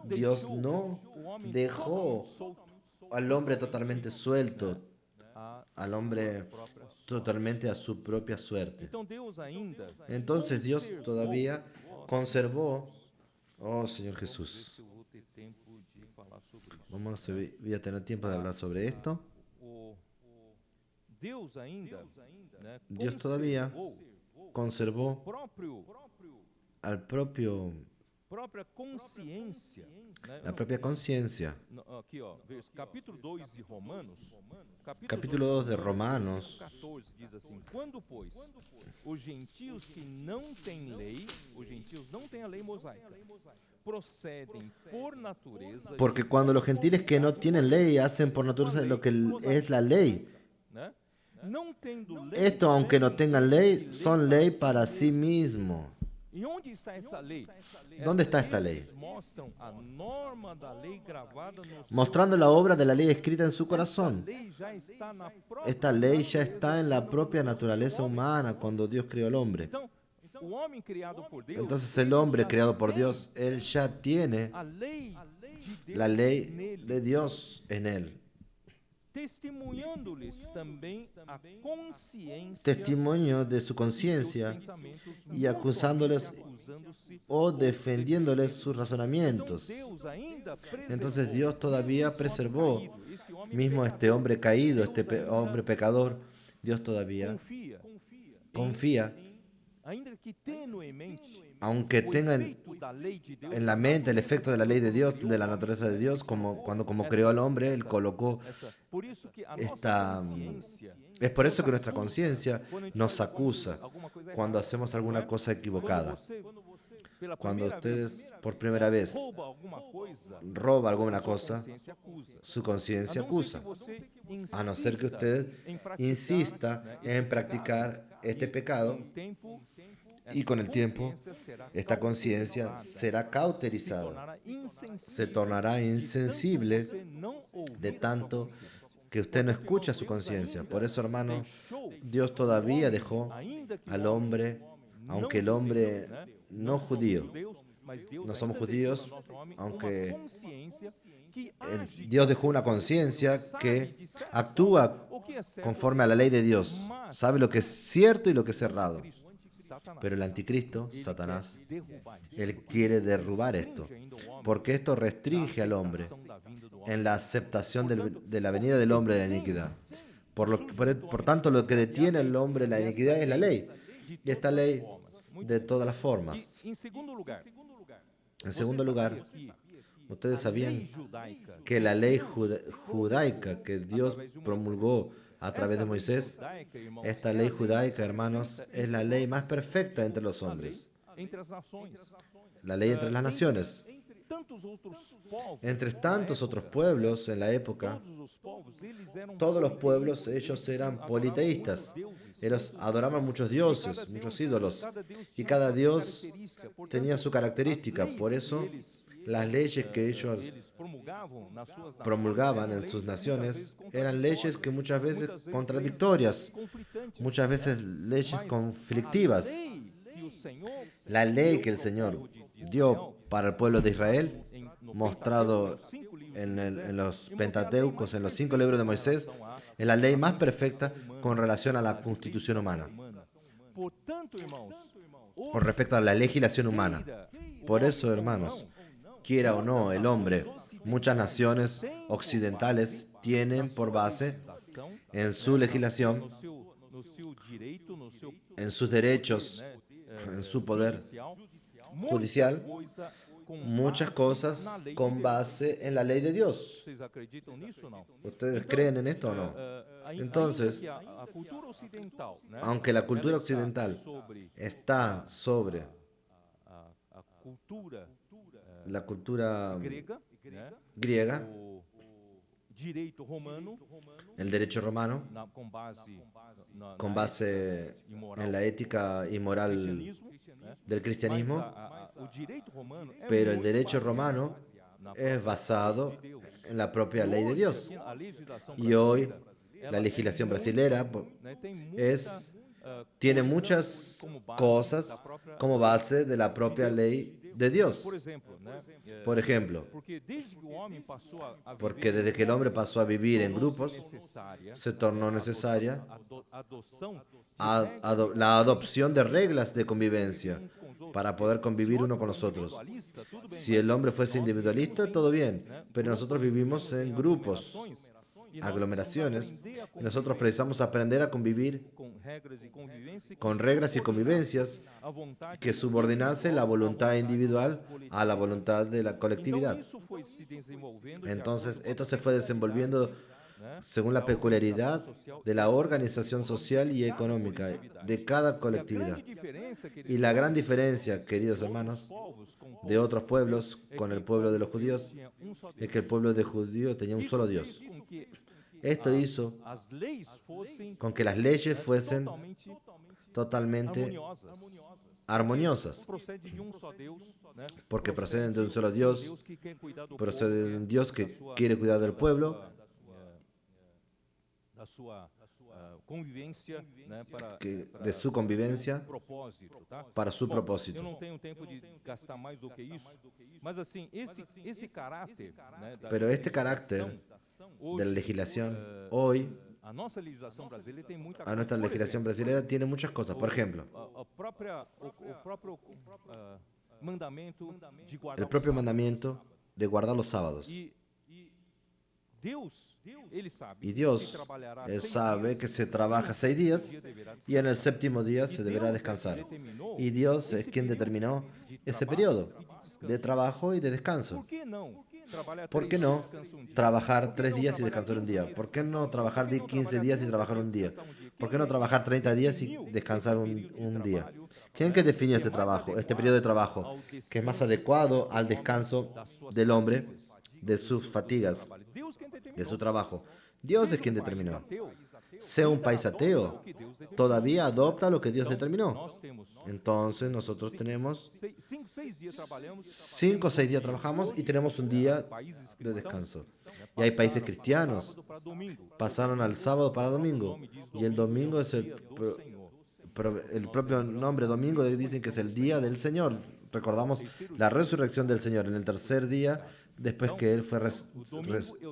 Dios no dejó al hombre totalmente suelto, al hombre totalmente a su propia suerte. Entonces Dios todavía conservó, oh Señor Jesús, voy a tener tiempo de hablar sobre esto. Dios todavía conservó al propio la propia conciencia. Capítulo 2 de Romanos. Quando, pois, os gentios que não têm lei, os gentios não têm a lei mosaica, procedem por natureza. Porque cuando los gentiles que no tienen ley hacen por naturaleza lo que es la ley, esto, aunque no tengan ley, son ley para sí mismos. ¿Dónde está esta ley? Mostrando la obra de la ley escrita en su corazón. Esta ley ya está en la propia naturaleza humana cuando Dios creó al hombre. Entonces el hombre creado por Dios, él ya tiene la ley de Dios en él. Testimonio de su conciencia y acusándoles o defendiéndoles sus razonamientos. Entonces Dios todavía preservó, mismo este hombre caído, este hombre pecador, Dios todavía confía, aunque tengan en la mente el efecto de la ley de Dios, de la naturaleza de Dios, como creó al hombre, Él colocó esta... Es por eso que nuestra conciencia nos acusa cuando hacemos alguna cosa equivocada. Cuando ustedes por primera vez roba alguna cosa, su conciencia acusa. A no ser que usted insista en practicar este pecado, y con el tiempo esta conciencia será cauterizada, se tornará insensible de tanto que usted no escucha su conciencia. Por eso, hermano, Dios todavía dejó al hombre, aunque el hombre no judío, no somos judíos, aunque Dios dejó una conciencia que actúa conforme a la ley de Dios, sabe lo que es cierto y lo que es errado. Pero el anticristo, Satanás, él quiere derrubar esto, porque esto restringe al hombre en la aceptación de la venida del hombre de la iniquidad. Por tanto, lo que detiene al hombre en la iniquidad es la ley, y esta ley de todas las formas. En segundo lugar, ustedes sabían que la ley judaica que Dios promulgó a través de Moisés, esta ley judaica, hermanos, es la ley más perfecta entre los hombres. La ley entre las naciones. Entre tantos otros pueblos en la época, todos los pueblos, ellos eran politeístas. Ellos adoraban muchos dioses, muchos ídolos, y cada dios tenía su característica. Por eso, las leyes que ellos promulgaban en sus naciones eran leyes que muchas veces contradictorias, muchas veces leyes conflictivas. La ley que el Señor dio para el pueblo de Israel, mostrado en los Pentateucos, en los 5 libros de Moisés, es la ley más perfecta con relación a la constitución humana, con respecto a la legislación humana. Por eso, hermanos, quiera o no el hombre, muchas naciones occidentales tienen por base en su legislación, en sus derechos, en su poder judicial, muchas cosas con base en la ley de Dios. ¿Ustedes creen en esto o no? Entonces, aunque la cultura occidental está sobre la cultura griega, direito romano, el derecho romano, con base e moral en la ética y moral cristianismo, né? del Mas cristianismo, o direito romano é pero el muito derecho baseado romano na es própria basado lei de Deus. en la propia ley de Hoje, Dios. aqui, a legislação Y hoy brasileira, la ela legislación é muito, brasilera né, tem es, muita tiene coisa muchas como base da cosas própria como lei base de la propia ley de Dios. Por exemplo, né? Por ejemplo, Porque desde que o homem passou a porque viver desde que el hombre pasó a vivir en tornou-se grupos, necessária se tornó necesaria a adoção la adopción de reglas de convivencia uns com os outros. para poder convivir uno con los otros. Individualista, tudo bem, Si mas el hombre fuese nós individualista, vivemos todo bien, né, pero nosotros vivimos en grupos, e nós aglomeraciones, precisamos aprender a y nosotros conviver precisamos aprender a convivir com regras de convivência con reglas y convivencias a vontade que subordinase la voluntad individual a la voluntad de la Então colectividad. isso foi se desenvolvendo de Entonces, acordo com a esto se fue desenvolviendo né, según la peculiaridad de la organización social y cada económica coletividade. de cada E a colectividad. grande diferença, queridos, Y la gran diferencia, queridos hermanos, povos com de otros pueblos con el pueblo de los judíos tinha só es que el pueblo de judíos tenía un solo Dios. fez com que Esto hizo as leis fossem con que las leyes fuesen totalmente totalmente harmoniosas. armoniosas, Procede de só Deus, né? porque proceden de un solo Dios, Deus que quer cuidar do procede de povo, un Dios que da sua- quiere cuidar del da pueblo, da sua convivência, né, de su convivencia, propósito, tá? para su Bom, propósito. Eu não tenho tempo de gastar mais do que isso, mas assim, esse caráter, né, da Pero este carácter hoje, de la legislación hoy, a nossa legislação brasileira tem muita a nuestra coisa. Por legislación brasileña tiene muchas cosas. Por ejemplo, o próprio mandamento de guardar el propio o sábado. mandamiento de guardar los sábados. E Deus, ele sabe. Y que Dios, se trabalhará Él 6 sabe dias, que se trabaja 6 días dia deverá y en el descansar. séptimo día E se deberá Deus descansar. determinou Y Dios es esse quien período determinó de ese trabalho periodo e de descanso. de trabajo y de descanso. Por que não trabalhar ¿Por 3 qué dias, no descansa um dia? trabajar Por que 3 não días y trabalhar descansar un 15 día? dias, ¿Por qué no descansar trabajar Por que não 15 trabalhar días y 30 trabajar dias, un día? descansar um dia? ¿Por Quem qué no trabajar 30 días y definiu descansar esse un período de día? trabalho, ¿Quién né, que definió que é este mais trabajo, este adequado periodo de trabajo, ao que es más descanso adecuado do al homem, descanso das suas del hombre, fadigas, de sus fatigas, trabalho? Deus quem de determinou. su trabajo? Dios es Seja quien um país determinó. ateu, Sea un ainda país adota ateo, o que Deus determinou. todavía adopta lo que Dios Então, determinó. nós temos Entonces nosotros tenemos 6 dias trabalhamos, 5 o 6 días trabajamos y tenemos un día países de cristãos, descanso. né, Y hay países passaram cristianos, sábado para domingo. pasaron al sábado para domingo. Y el domingo es dia do Senhor. el propio nombre domingo dicen que es el día del Señor. Recordamos la resurrección del Señor en el tercer día después que Él fue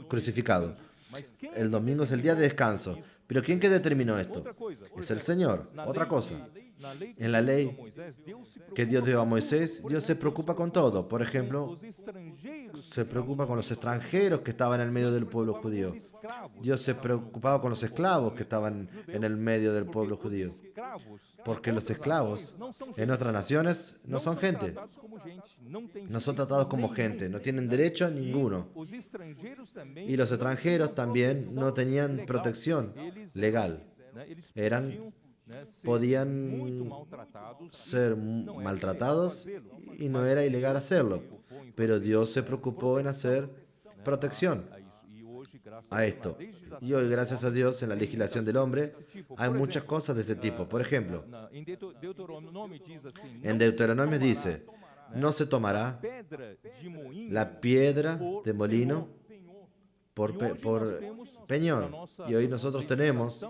crucificado. Mas quem El domingo es el día de descanso. Pero ¿quién que determinó esto? outra coisa, por Es el exemplo, Señor. na Otra lei- cosa. na lei que En la Deus deu ley a Moisés, Deus se que Dios dio a preocupa Moisés, Dios se preocupa con todo. Por ejemplo, com os estrangeiros, se preocupa con los extranjeros que estaban en el medio del pueblo judío. os escravos, Dios se preocupaba con los esclavos que estaban en el medio del pueblo judío. escravos, Porque los esclavos não são en otras naciones no son gente. tratados como gente, não tem No son direito tratados como nenhum. gente, no tienen derecho ninguno. Os estrangeiros também Y los extranjeros también no tenían legal. protección Eles, legal. né, eles Eran- podiam, né, ser podían muito maltratados, Ser não era maltratados ilegal fazê-lo, y no era ilegal hacerlo. preocupou em Pero Dios se preocupó en hacer protección a isso. E hoje, graças a esto. Y hoy, gracias a Dios, en la legislación del hombre hay muchas cosas de ese tipo. Por ejemplo, em Deuteronômio diz assim: en Deuteronomio dice, no se tomará pedra de moinho la piedra de molino por por peñón. Y hoy nosotros tenemos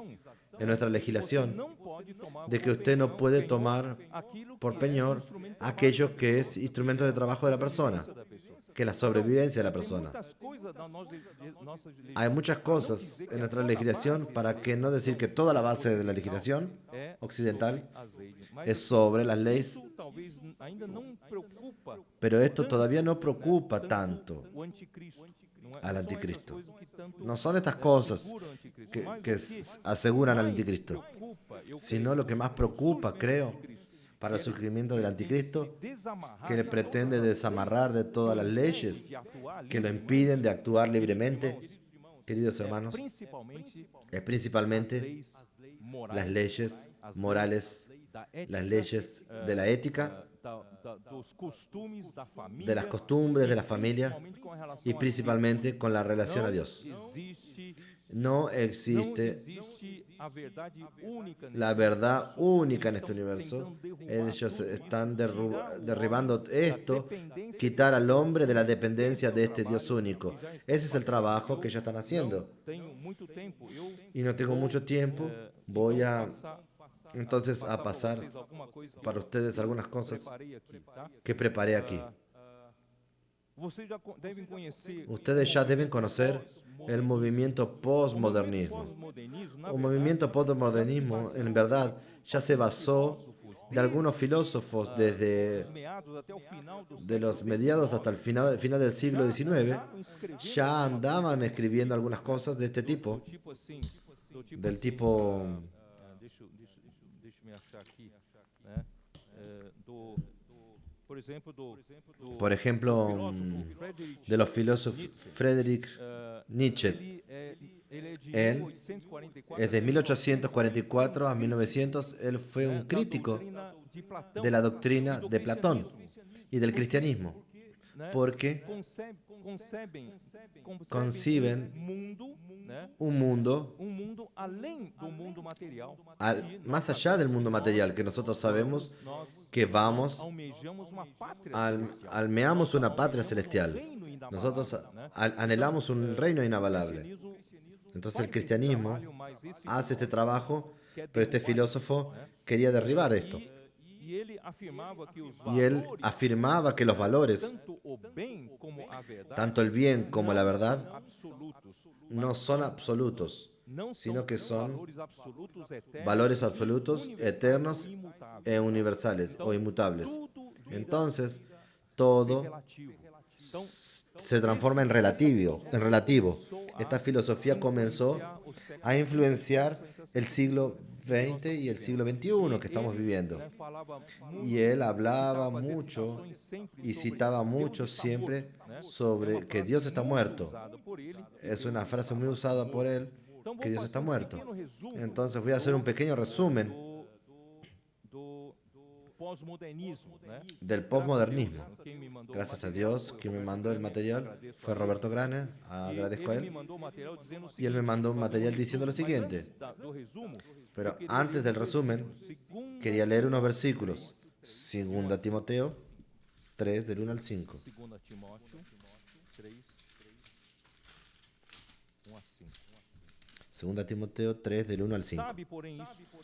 en nuestra legislación não pode tomar de que usted no puede tomar aquilo por que é peñor instrumento aquello que es instrumento de trabajo de la persona, da pessoa. que es la sobrevivencia de la Tem persona. muitas coisas da nossa Hay muchas cosas en nuestra legislación para que no decir que toda la base de la legislación occidental as leis, mas es sobre las leyes, isso talvez ainda não preocupa pero esto todavía no preocupa tanto o anticristo. Não é? al São essas anticristo. coisas que tanto No son estas cosas segura o anticristo, que, mas que o que aseguran al mais anticristo, preocupa, eu sino lo que más preocupa, creo, para el surgimiento del anticristo, que le pretende desamarrar de todas las leyes que lo impiden de actuar libremente, queridos hermanos, principalmente es principalmente leis morais las leyes morales las leyes de la ética, dos costumes da família, de las costumbres de la familia principalmente com relação y a principalmente con la Deus. relación a Dios. Não No existe existe a verdade única la verdad única en este universo. Ellos están derribando esto, quitar al hombre de la dependencia de este Dios único. Ese es el trabajo que ellos están haciendo. tenho muito tempo. Eu Y no tengo mucho tiempo, voy a entonces a pasar vocês alguma coisa que para ustedes algunas cosas preparei aqui, tá? que preparé aquí. Vocês já devem conhecer Ustedes ya deben conocer el movimiento postmodernismo. pós-modernismo, na Un movimiento postmodernismo, en verdad, ya se basó de algunos filósofos desde meados até o final do de los mediados hasta el final del siglo XIX, ya andaban escribiendo algumas cosas de este tipo, tipo assim, do tipo del tipo, deixa-me achar aqui, né? Por exemplo, por ejemplo, filósofo Friedrich de los filósofos Friedrich Nietzsche. ele é de Él 1844, es de 1844 a 1900, él fue un crítico de Platão, de la doctrina de Platón y del cristianismo, né? porque conciben conciben um mundo, né? un mundo Além do mundo material. más allá del mundo material, que nosotros sabemos Nós que vamos, almejamos uma pátria almeamos una patria celestial. reino inabalável, Nosotros né? anhelamos un reino inabalable. Cristianismo Entonces el cristianismo trabalho, mas esse hace este trabajo, pero este filósofo quería derribar esto. e ele afirmava que os Y él valores, afirmaba que los valores, tanto o bem como a verdade, tanto el bien como la verdad, absolutos, no son absolutos, não sino são que son valores absolutos eternos, valores absolutos, eternos imutáveis. e universales o inmutables. Tudo vira Entonces, ser todo relativo. Então, se transforma en relativo. Esta filosofía comenzó a influenciar el siglo XX y el siglo XXI que estamos viviendo. né, falava muito, Y él hablaba fazia mucho citações sempre y sobre citaba Deus mucho está siempre morto, né? sobre que Dios está muerto. Usada por ele. Es una frase muy usada por él, Então, que Dios está muerto. pequeno resumo Entonces voy a hacer un pequeño resumen do pós-modernismo, né? del postmodernismo. Quem me mandou Gracias a Dios, quien me mandó el material fue Roberto Graner, agradezco a ele me él. mandou material dizendo o Y él me seguinte, mandó un material diciendo lo siguiente. do resumo, Pero antes del resumen, segundo, quería leer unos versículos. 2 Timoteo 3, del 1 al 5. 2 Timóteo 3, 1 a 5. 2 Timoteo 3, del 1 al 5. Sabe, porém, isso,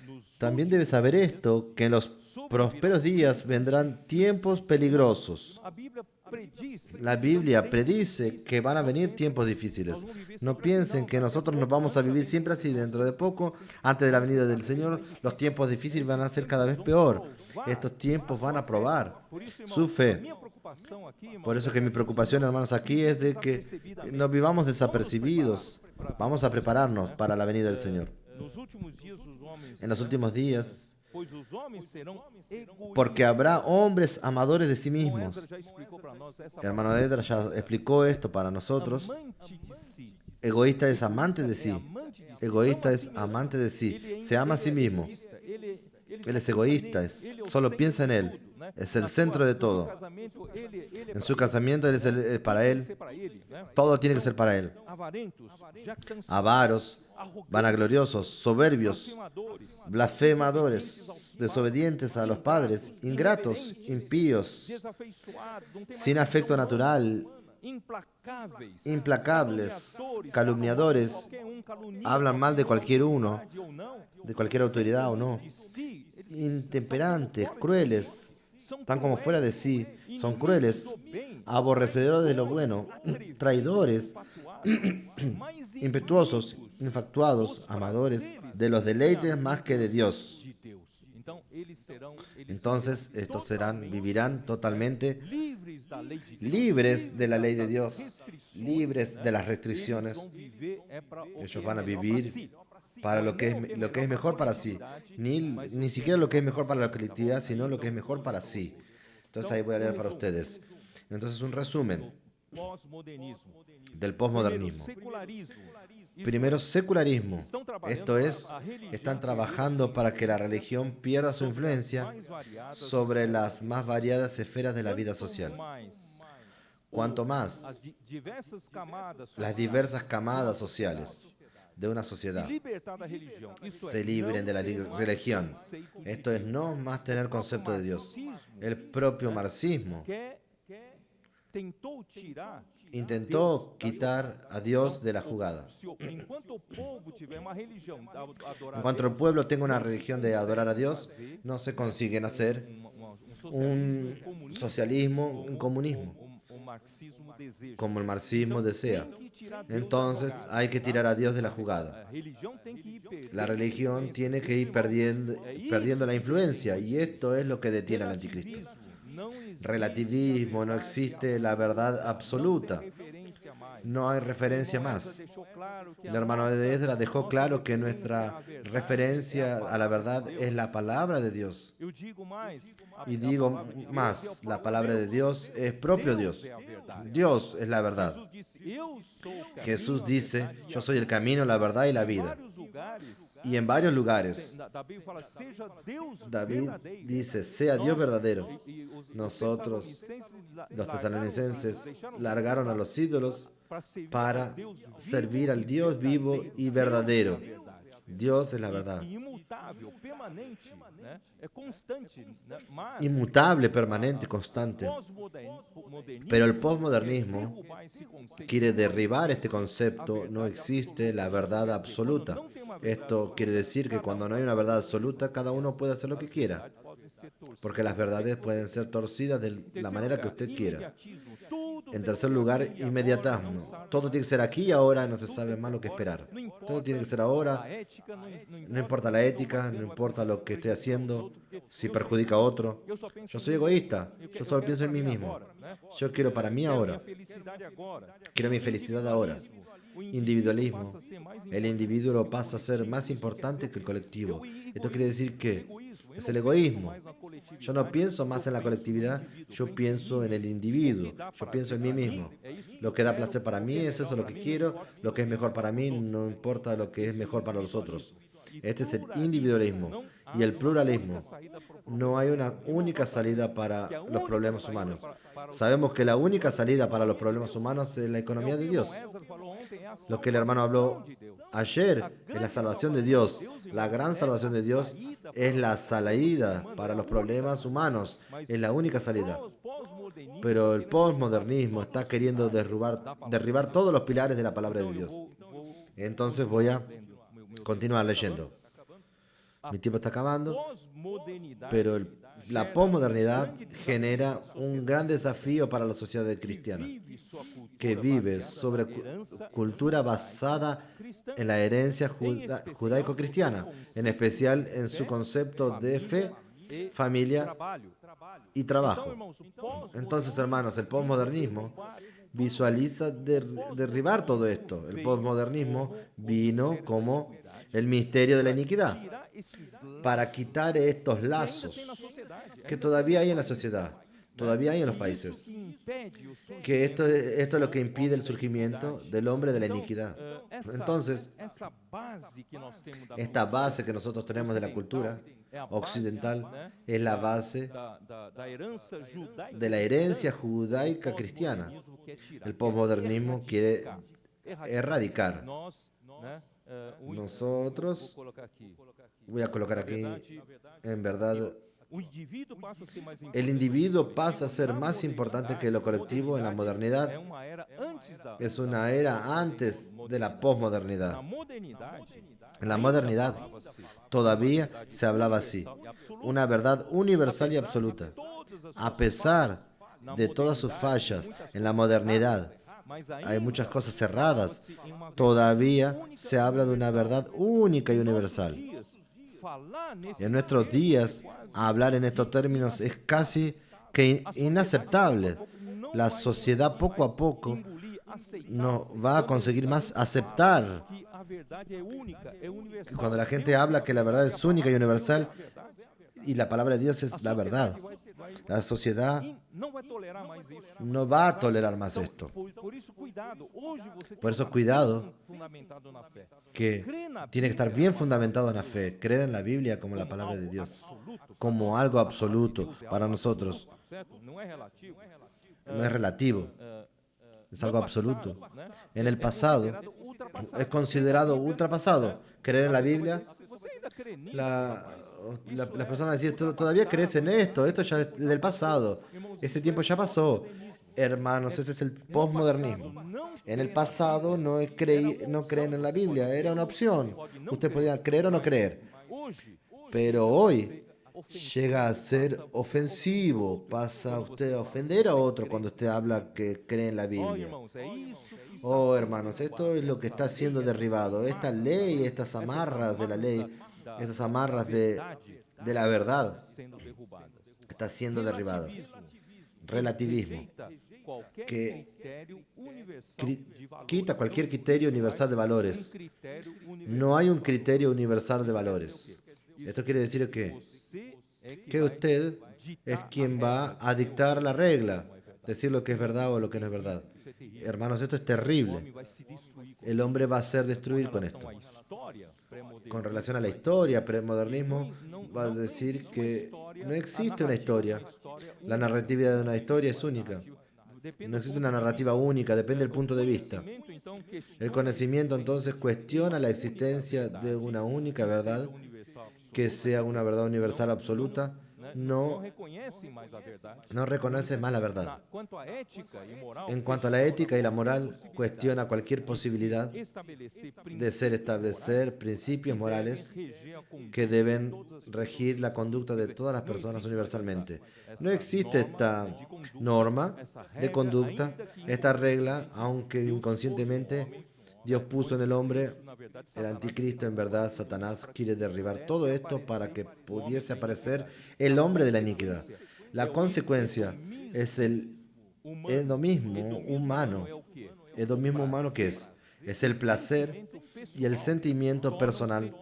nos También debes saber esto, que en los prósperos días vendrán tiempos peligrosos. a Bíblia prediz La Biblia predice que van a venir tiempos difíciles. No piensen que nosotros nos vamos a vivir siempre así. Dentro de poco, antes de la venida del Señor, los tiempos difíciles van a ser cada vez peor. Estos tiempos van a probar por isso, irmão, su a fe. minha preocupação aqui, irmão, Por eso que mi preocupación, hermanos, aquí es de que no vivamos desapercibidos. Vamos a prepararnos para la venida del Señor. nos últimos dias os homens, En los últimos días, pois os homens serão egoístas. porque habrá hombres amadores de sí Como mismos. Ezra já explicou para nós, essa Hermano Edra ya explicó esto para nosotros. amante de si. Egoísta es amante de sí. Amante de si. Egoísta es amante de sí. Se ama a sí mismo. Él es egoísta, solo piensa en él. Es el centro de todo. En su casamiento, él es para él. Todo tiene que ser para él. Avarentos, jactanciosos, Avaros, vanagloriosos, soberbios, blasfemadores, desobedientes a los padres, ingratos, impíos, desafeiçoados, não tem mais sin afecto natural, implacáveis, implacables, calumniadores, calunia, hablan mal de cualquier uno, ou não, de cualquier autoridad o no, de si, intemperantes, crueles, são tan como fuera de sí, son crueles, do bem, aborrecedores de lo bueno, traidores, mais impetuosos, infatuados, amadores de los deleites más que de Dios. de Deus. Então, eles Entonces estos vivirán totalmente livres da lei de Deus, libres de la ley de Dios, libres de las restricciones. vão viver é para o Ellos que van a é melhor vivir para si. para lo que es mejor para sí. Ni siquiera lo que es mejor para la colectividad, sino lo que es mejor para sí. Entonces ahí voy a leer para ustedes. Entonces un resumen. del posmodernismo. Primero, secularismo. Esto es, están trabajando para que la religión pierda su influencia sobre las más variadas esferas de la vida social. Cuanto más las diversas camadas sociales de una sociedad se libren de la religión, esto es no más tener concepto de Dios. El propio marxismo intentó quitar a Dios de la jugada. En cuanto el pueblo tenga una religión de adorar a Dios, no se consiguen hacer un socialismo, un comunismo, como el marxismo desea. Entonces hay que tirar a Dios de la jugada. La religión tiene que ir perdiendo la influencia, y esto es lo que detiene al anticristo. Relativismo, no existe la verdad absoluta. No hay referencia más. El hermano de Esdras dejó claro que nuestra referencia a la verdad es la palabra de Dios. Y digo más, la palabra de Dios es propio Dios. Dios es la verdad. Jesús dice, yo soy el camino, la verdad y la vida. Y en varios lugares, David dice, sea Dios verdadero. Nosotros, los tesalonicenses, largaron a los ídolos para servir al Dios vivo y verdadero. Dios es la verdad. Inmutable, permanente, constante. Pero el posmodernismo quiere derribar este concepto. No existe la verdad absoluta. Esto quiere decir que cuando no hay una verdad absoluta, cada uno puede hacer lo que quiera, porque las verdades pueden ser torcidas de la manera que usted quiera. En tercer lugar, inmediatismo. Todo tiene que ser aquí y ahora, no se sabe más lo que esperar. Todo tiene que ser ahora, no importa la ética, no importa lo que esté haciendo, si perjudica a otro. Yo soy egoísta, yo solo pienso en mí mismo. Yo quiero para mí ahora. Quiero mi felicidad ahora. Individualismo. El individuo pasa a ser más importante que el colectivo. Esto quiere decir que es el egoísmo. Yo no pienso más en la colectividad, yo pienso en el individuo, yo pienso en mí mismo. Lo que da placer para mí es eso lo que quiero, lo que es mejor para mí no importa lo que es mejor para los otros. Este es el individualismo y el pluralismo. No hay una única salida para los problemas humanos. Sabemos que la única salida para los problemas humanos es la economía de Dios. Lo que el hermano habló ayer es la salvación de Dios. La gran salvación de Dios es la salida para los problemas humanos. Es la única salida. Pero el posmodernismo está queriendo derribar todos los pilares de la palabra de Dios. Entonces voy a continuar leyendo. Mi tiempo está acabando, pero la posmodernidad genera un gran desafío para la sociedad cristiana, que vive sobre cultura basada en la herencia judaico-cristiana, en especial en su concepto de fe, familia y trabajo. Entonces, hermanos, el posmodernismo visualiza derribar todo esto. El posmodernismo vino como el misterio de la iniquidad para quitar estos lazos que todavía hay en la sociedad, todavía hay en los países, que esto es lo que impide el surgimiento del hombre de la iniquidad. Entonces, esta base que nosotros tenemos de la cultura occidental es la base de la herencia judaica cristiana. El posmodernismo quiere erradicar. Nosotros, voy a colocar aquí, en verdad, el individuo pasa a ser más importante que lo colectivo en la modernidad. Es una era antes de la posmodernidad. En la modernidad todavía se hablaba así, una verdad universal y absoluta. A pesar de todas sus fallas en la modernidad, hay muchas cosas cerradas, todavía se habla de una verdad única y universal. En nuestros días, hablar en estos términos es casi que inaceptable. La sociedad poco a poco no va a conseguir más aceptar. Cuando la gente habla que la verdad es única y universal, y la palabra de Dios es la verdad. La sociedad não vai tolerar mais isso. no va a tolerar más esto. Por isso, cuidado. Hoje você Por eso, tem que estar cuidado, bem fundamentado na fé. que tiene que estar bien fundamentado en la fe, creer en la Biblia como la palabra de Dios, como algo absoluto para nosotros. Certo? Não é relativo. No es relativo, es algo absoluto. En el pasado es considerado ultrapasado. Creer en la Biblia, Você ainda crê nisso? las personas dicen, todavía crees en esto ya es del pasado, ese tiempo ya pasó. Hermanos, ese es el posmodernismo. En el pasado no creen en la Biblia, era una opción. Usted podía creer o no creer. Pero hoy llega a ser ofensivo. Pasa usted a ofender a otro cuando usted habla que cree en la Olha, Biblia. irmãos, é isso que está Oh, hermanos, esto es lo que está siendo derribado. Esta ley, estas amarras de la ley, estas amarras de la verdad, sendo derrubadas. están siendo derribadas. Relativismo. Rejeita qualquer Que critério universal de valores. Quita cualquier criterio universal de valores. Critério universal. No hay un criterio universal de valores. Esto quiere decir que Você é que vai usted es quien va a dictar la regla, decir lo que es verdad o lo que no es verdad. Isso é terrível. Hermanos, esto es O terrible. homem vai se destruir com El hombre va a ser destruido con relação esto. à história pré-moderna. Con relación a la historia, premodernismo va a decir que no existe una historia. La narrativa de una historia es única. No existe una narrativa única, depende del punto de vista. El conocimiento entonces cuestiona la existencia de una única verdad, que sea una verdad universal absoluta. Não reconhece mais a verdade. No reconoce más la verdad. Quanto à ética e moral, En cuanto a la ética y la moral, cuestiona cualquier posibilidad estabelecer de establecer principios morales reger a conduta que deben regir la conducta de todas las personas universalmente. No existe esta norma de conducta, esta regla, aunque inconscientemente Dios puso en el hombre na verdade, el anticristo. En verdad, Satanás quiere derribar todo esto para que pudiese aparecer el hombre de la iniquidad. La consecuencia es el hedonismo humano. Hedonismo humano, ¿qué es? Es el placer y el sentimiento personal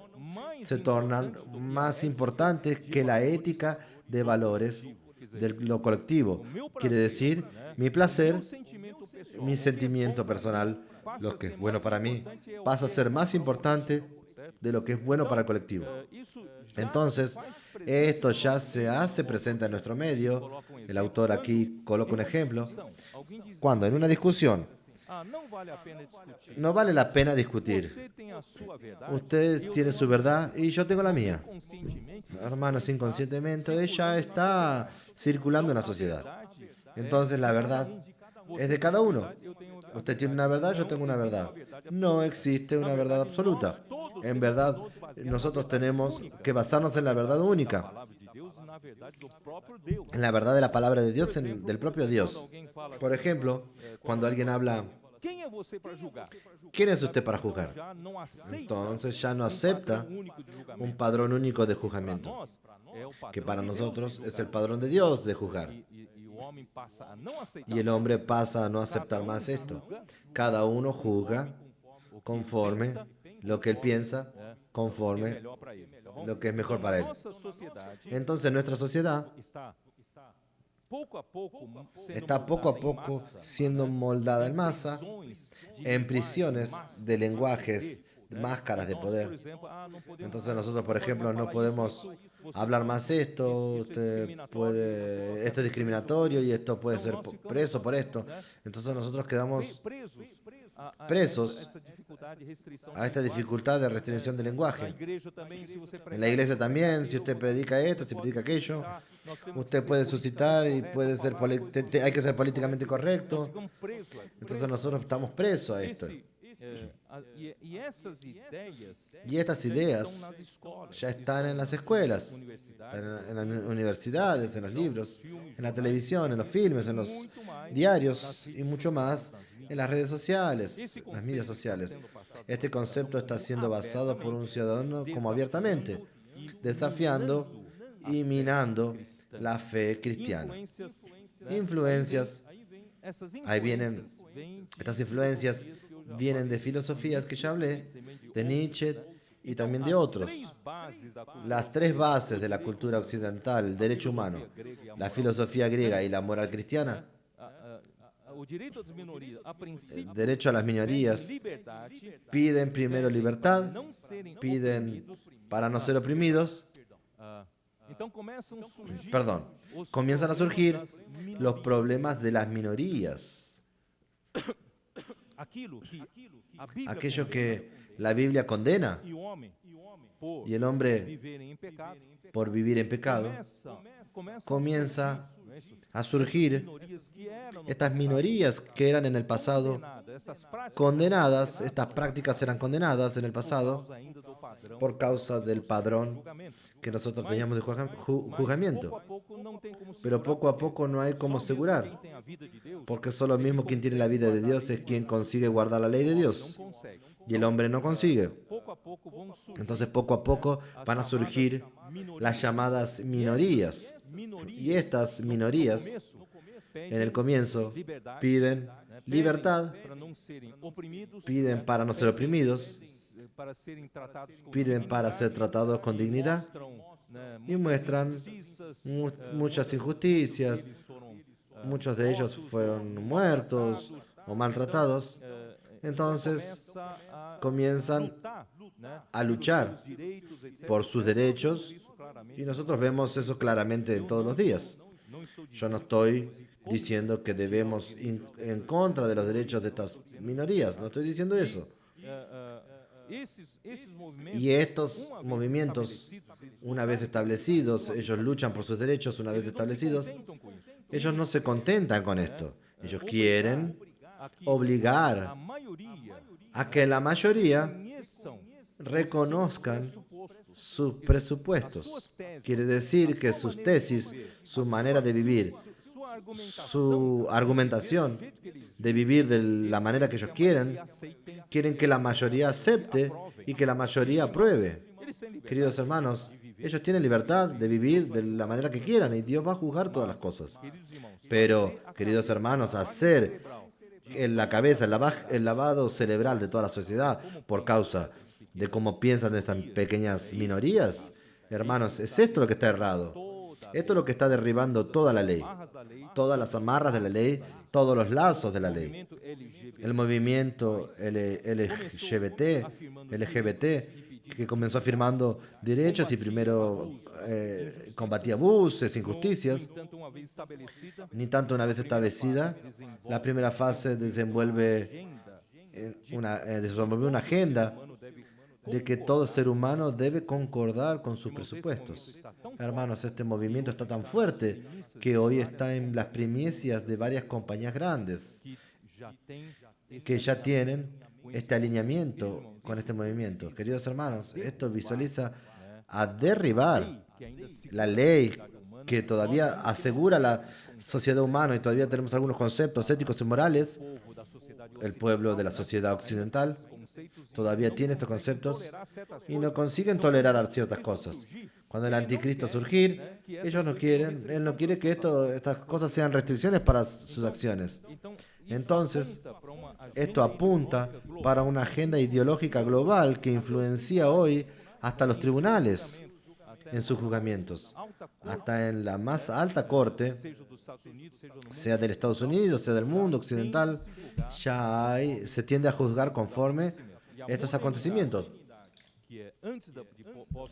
se tornan más importantes que la ética de valores de lo colectivo. Quiere decir, mi placer, sentimento pessoal. mi sentimiento personal, lo que es bueno para mí, pasa a ser más importante de lo que es bueno para el colectivo. Isso Entonces, esto ya se hace presente en nuestro medio. El autor aquí coloca un ejemplo. alguém diz: Cuando en una discusión não vale a pena discutir. no vale la pena discutir. Você tem a sua verdade. Usted tiene su verdad y yo tengo la mía. Conscientemente, Hermanos, inconscientemente, ella está circulando en la sociedad. Entonces, la verdad es de cada uno. Usted tiene una verdad, yo tengo una verdad. No existe una verdad absoluta. En verdad, nosotros tenemos que basarnos en la verdad única, palavra de Deus, na verdade, do próprio Deus. en la verdad de la palabra de Dios, del propio Dios. Alguém fala Por ejemplo, cuando alguien habla, quem é você para julgar? ¿quién es usted para juzgar? Já não aceita Entonces ya no acepta único de julgamento. un padrón único de juzgamiento, Nós, é o que padrão para de Deus nosotros de es el julgar. padrón de Dios de juzgar. E o homem passa a não aceitar. Y el hombre pasa a no aceptar más esto. Cada uno juzga conforme lo que él piensa, conforme melhor para ele. Tá bom? lo que es mejor para él. Nossa sociedade Entonces nuestra sociedad está pouco a pouco sendo está poco a moldada em poco massa, siendo moldada en masa, prisões de en linguagem, prisiones massa, de lenguajes, máscaras de Nós, poder. por exemplo, não podemos Entonces nosotros, por ejemplo, no podemos hablar más esto, usted puede, esto es discriminatorio y esto puede ser preso por esto. Entonces nosotros quedamos presos essa dificuldade de restrição de a esta linguagem. dificultad de restricción del Na lenguaje. igreja também, se você En la iglesia también, si usted predica esto, si predica aquello, usted puede suscitar y puede ser hay que ser políticamente correcto. ficamos presos. Entonces nosotros estamos presos a esto. E essas ideias Y estas ideas estão nas escolas, ya están en las escuelas, están en las universidades, en los libros, en la televisión, en los filmes, en los diarios y mucho más en las redes sociales, las medias sociales. Este concepto está siendo basado por un ciudadano como abiertamente, desafiando y minando la fe cristiana. Influencias, ahí vienen, estas influencias vienen de filosofías que ya hablé, de Nietzsche y también de otros. Las tres bases de la cultura occidental, el derecho humano, la filosofía griega y la moral cristiana, el derecho a las minorías, piden primero libertad, piden para no ser oprimidos. Perdón, comienzan a surgir los problemas de las minorías. Aquello que la Biblia condena y el hombre por vivir en pecado, comienza a surgir estas minorías que eran en el pasado condenadas, estas prácticas eran condenadas en el pasado por causa del padrón que nosotros teníamos de juzgamiento. Pero poco a poco no hay cómo asegurar, porque solo mismo quien tiene la vida de Dios es quien consigue guardar la ley de Dios, y el hombre no consigue. Entonces poco a poco van a surgir las llamadas minorías, y estas minorías en el comienzo piden libertad, piden para no ser oprimidos, piden para ser tratados con dignidad y muestran muchas injusticias. Muchos de ellos fueron muertos o maltratados. Entonces comienzan a luchar por sus derechos y nosotros vemos eso claramente en todos los días. Yo no estoy diciendo que debemos ir en contra de los derechos de estas minorías, no estoy diciendo eso. Y estos movimientos, una vez establecidos, ellos luchan por sus derechos, una vez establecidos, ellos no se contentan con esto. Ellos quieren obligar a que la mayoría reconozcan sus presupuestos. Quiere decir que sus tesis, su manera de vivir, su argumentación de vivir de la manera que ellos quieren que la mayoría acepte y que la mayoría apruebe. Queridos hermanos, ellos tienen libertad de vivir de la manera que quieran y Dios va a juzgar todas las cosas. Pero, queridos hermanos, hacer en la cabeza el lavado cerebral de toda la sociedad por causa de cómo piensan estas pequeñas minorías, hermanos, es esto lo que está errado. Esto es lo que está derribando toda la ley, todas las amarras de la ley, todos los lazos de la ley. El movimiento LGBT, que comenzó afirmando derechos y primero combatía abusos, injusticias. Ni tanto una vez establecida, la primera fase desenvuelve una agenda de que todo ser humano debe concordar con sus presupuestos. Hermanos, este movimiento está tan fuerte que hoy está en las primicias de varias compañías grandes que ya tienen este alineamiento con este movimiento. Queridos hermanos, esto visualiza a derribar la ley que todavía asegura la sociedad humana y todavía tenemos algunos conceptos éticos y morales. El pueblo de la sociedad occidental todavía tiene estos conceptos y no consiguen tolerar ciertas cosas. Cuando el anticristo surgir, ellos no quieren, él no quiere que estas cosas sean restricciones para sus acciones. Entonces, esto apunta para una agenda ideológica global que influencia hoy hasta los tribunales en sus juzgamientos, hasta en la más alta corte, sea del Estados Unidos, sea del mundo occidental, se tiende a juzgar conforme estos acontecimientos.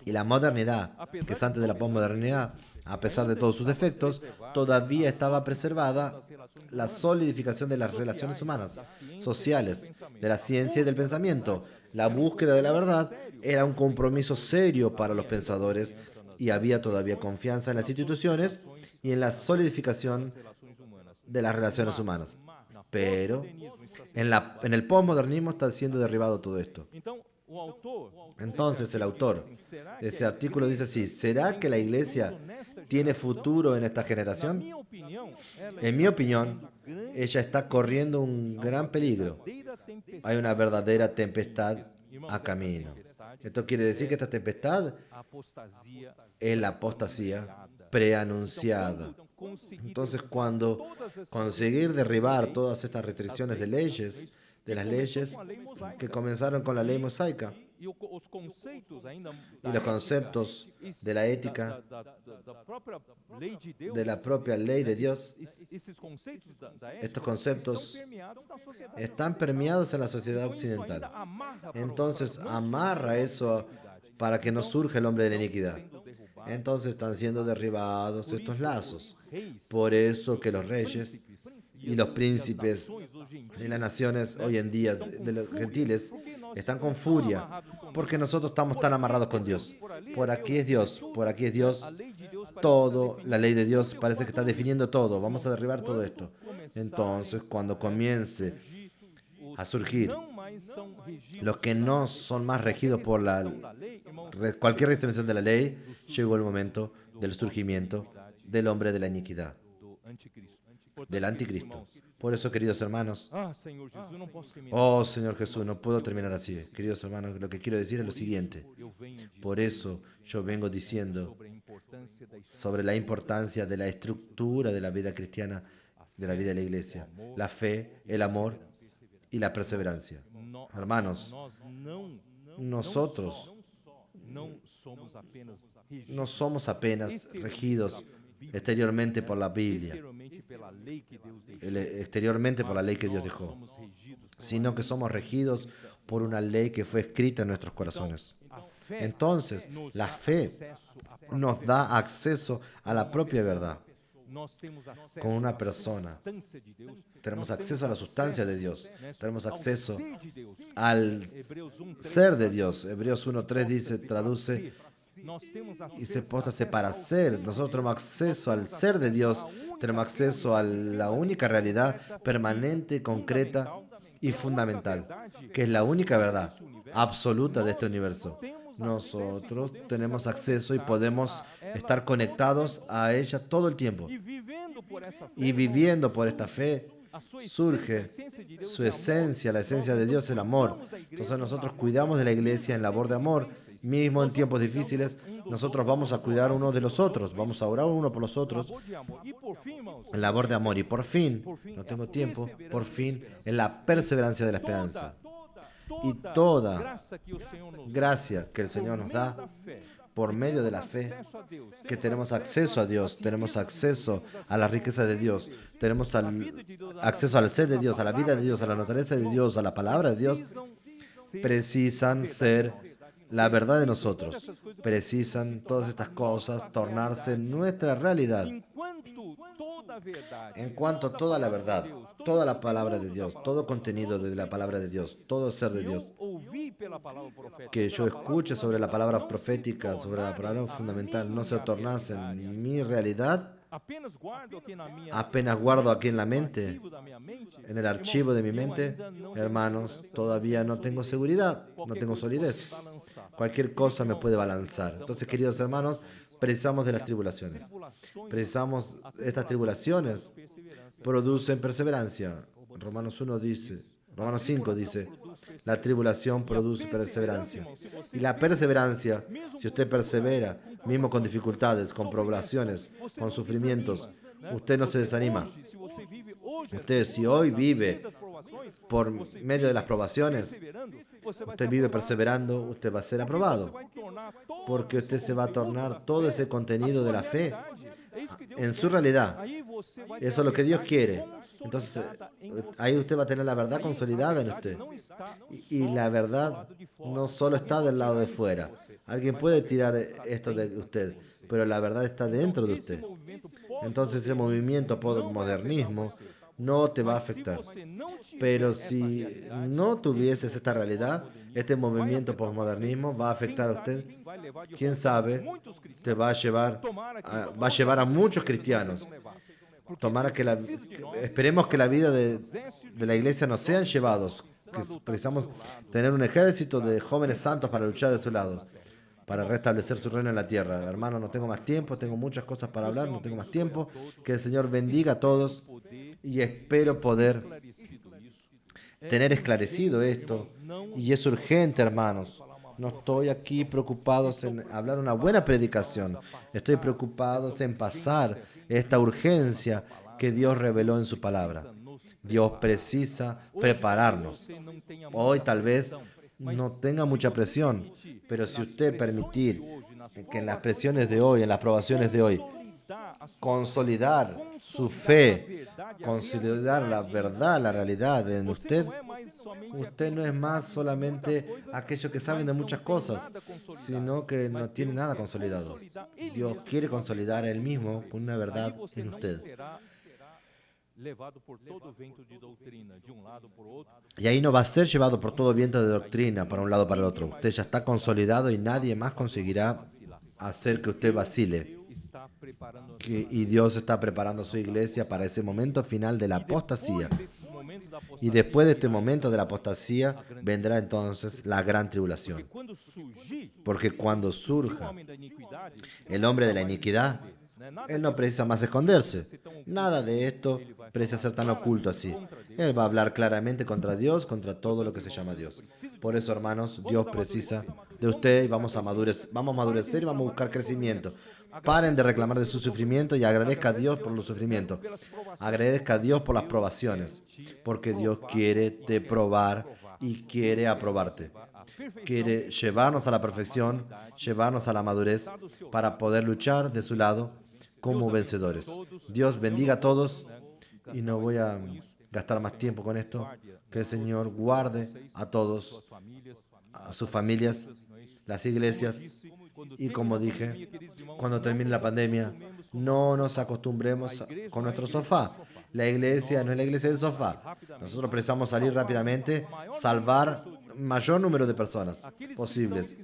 Y la modernidad, que es antes de la posmodernidad, a pesar de todos sus defectos, todavía estaba preservada la solidificación de las relaciones humanas, sociales, de la ciencia y del pensamiento. La búsqueda de la verdad era un compromiso serio para los pensadores y había todavía confianza en las instituciones y en la solidificación de las relaciones humanas. Pero en el posmodernismo está siendo derribado todo esto. Entonces el autor de ese artículo dice así: ¿será que la iglesia tiene futuro en esta generación? En mi opinión, ella está corriendo un gran peligro. Hay una verdadera tempestad a camino. Esto quiere decir que esta tempestad es la apostasía preanunciada. Entonces, cuando conseguir derribar todas estas restricciones de las leyes que comenzaron con la ley mosaica, Y los conceptos de la ética, de la propia ley de Dios, estos conceptos están permeados en la sociedad occidental. Entonces amarra eso para que no surja el hombre de la iniquidad. Entonces están siendo derribados estos lazos. Por eso que los reyes y los príncipes de las naciones hoy en día, de los gentiles, están con furia, porque nosotros estamos tan amarrados con Dios. Por aquí es Dios, por aquí es Dios. Todo, la ley de Dios parece que está definiendo todo. Vamos a derribar todo esto. Entonces, cuando comience a surgir los que no son más regidos por cualquier restricción de la ley, llegó el momento del surgimiento del hombre de la iniquidad, del anticristo. Por eso, queridos hermanos, oh Señor Jesús, no puedo terminar así. Queridos hermanos, lo que quiero decir es lo siguiente. Por eso yo vengo diciendo sobre la importancia de la estructura de la vida cristiana, de la vida de la iglesia, la fe, el amor y la perseverancia. Hermanos, nosotros no somos apenas regidos exteriormente por la Biblia, exteriormente por la ley que Dios dejó, sino que somos regidos por una ley que fue escrita en nuestros corazones. Entonces, la fe nos da acceso a la propia verdad. Con una persona tenemos acceso a la sustancia de Dios, tenemos acceso al ser de Dios. Hebreos 1:3 dice, traduce, y se póstrase para ser. Nosotros tenemos acceso al ser de Dios, tenemos acceso a la única realidad permanente, concreta y fundamental, que es la única verdad absoluta de este universo. Nosotros tenemos acceso y podemos estar conectados a ella todo el tiempo. Y viviendo por esta fe, surge su esencia, la esencia de Dios, el amor. Entonces nosotros cuidamos de la iglesia en labor de amor, mismo en tiempos difíciles. Nosotros vamos a cuidar uno de los otros, vamos a orar uno por los otros, en labor de amor. Y por fin, no tengo tiempo, por fin, en la perseverancia de la esperanza. Y toda gracia que el Señor nos da por medio de la fe, que tenemos acceso a Dios, tenemos acceso a la riqueza de Dios, tenemos acceso al ser de Dios, a la vida de Dios, a la naturaleza de Dios, a la palabra de Dios, precisan ser la verdad de nosotros. Precisan todas estas cosas tornarse nuestra realidad. En cuanto a toda la verdad, toda la palabra de Dios, todo contenido de la palabra de Dios, todo ser de Dios, que yo escuche sobre la palabra profética, sobre la palabra fundamental, no se tornase en mi realidad, apenas guardo aquí en la mente, en el archivo de mi mente, hermanos, todavía no tengo seguridad, no tengo solidez. Cualquier cosa me puede balanzar. Entonces, queridos hermanos, precisamos de las tribulaciones. Precisamos, estas tribulaciones producen perseverancia. Romanos 5 dice, la tribulación produce perseverancia. Y la perseverancia, si usted persevera, mismo con dificultades, con probaciones, con sufrimientos, usted no se desanima. Usted, si hoy vive por medio de las probaciones, usted vive perseverando, usted va a ser aprobado. Porque usted se va a tornar todo ese contenido de la fe en su realidad. Eso es lo que Dios quiere. Entonces, ahí usted va a tener la verdad consolidada en usted. Y la verdad no solo está del lado de fuera. Alguien puede tirar esto de usted, pero la verdad está dentro de usted. Entonces, ese movimiento postmodernismo no te va a afectar. Pero si no tuvieses esta realidad, este movimiento postmodernismo va a afectar a usted. Quién sabe, te va a llevar a muchos cristianos. Esperemos que la vida de la iglesia no sean llevados. Que precisamos tener un ejército de jóvenes santos para luchar de su lado, para restablecer su reino en la tierra. Hermano, no tengo más tiempo, tengo muchas cosas para hablar, no tengo más tiempo. Que el Señor bendiga a todos y espero poder tener esclarecido esto. Y es urgente, hermanos. No estoy aquí preocupado en hablar una buena predicación. Estoy preocupado en pasar esta urgencia que Dios reveló en su palabra. Dios precisa prepararnos. Hoy tal vez no tenga mucha presión, pero si usted permitir que en las presiones de hoy, en las probaciones de hoy, consolidar su fe, consolidar la verdad, la realidad en usted, usted no es más solamente aquellos que saben de muchas cosas, sino que no tiene nada consolidado. Dios quiere consolidar a Él mismo con una verdad en usted. Y ahí no va a ser llevado por todo viento de doctrina para un lado o para el otro. Usted ya está consolidado y nadie más conseguirá hacer que usted vacile. Y Dios está preparando a su iglesia para ese momento final de la apostasía. Y después de este momento de la apostasía vendrá entonces la gran tribulación. Porque cuando surja el hombre de la iniquidad, él no precisa más esconderse. Nada de esto precisa ser tan oculto así. Él va a hablar claramente contra Dios, contra todo lo que se llama Dios. Por eso, hermanos, Dios precisa de usted y vamos a amadurecer y vamos a buscar crecimiento. Paren de reclamar de su sufrimiento y agradezca a Dios por los sufrimientos. Agradezca a Dios por las probaciones, porque Dios quiere te probar y quiere aprobarte. Quiere llevarnos a la perfección, llevarnos a la madurez para poder luchar de su lado como vencedores. Dios bendiga a todos y no voy a gastar más tiempo con esto. Que el Señor guarde a todos, a sus familias, las iglesias. Y como dije, cuando termine la pandemia, no nos acostumbremos con nuestro sofá. La iglesia no es la iglesia del sofá. Nosotros precisamos salir rápidamente, salvar mayor número de personas posibles.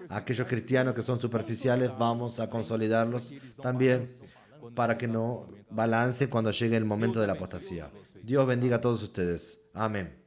Aquellos cristianos que son superficiales, vamos a consolidarlos también para que no balance cuando llegue el momento de la apostasía. Dios bendiga a todos ustedes. Amén.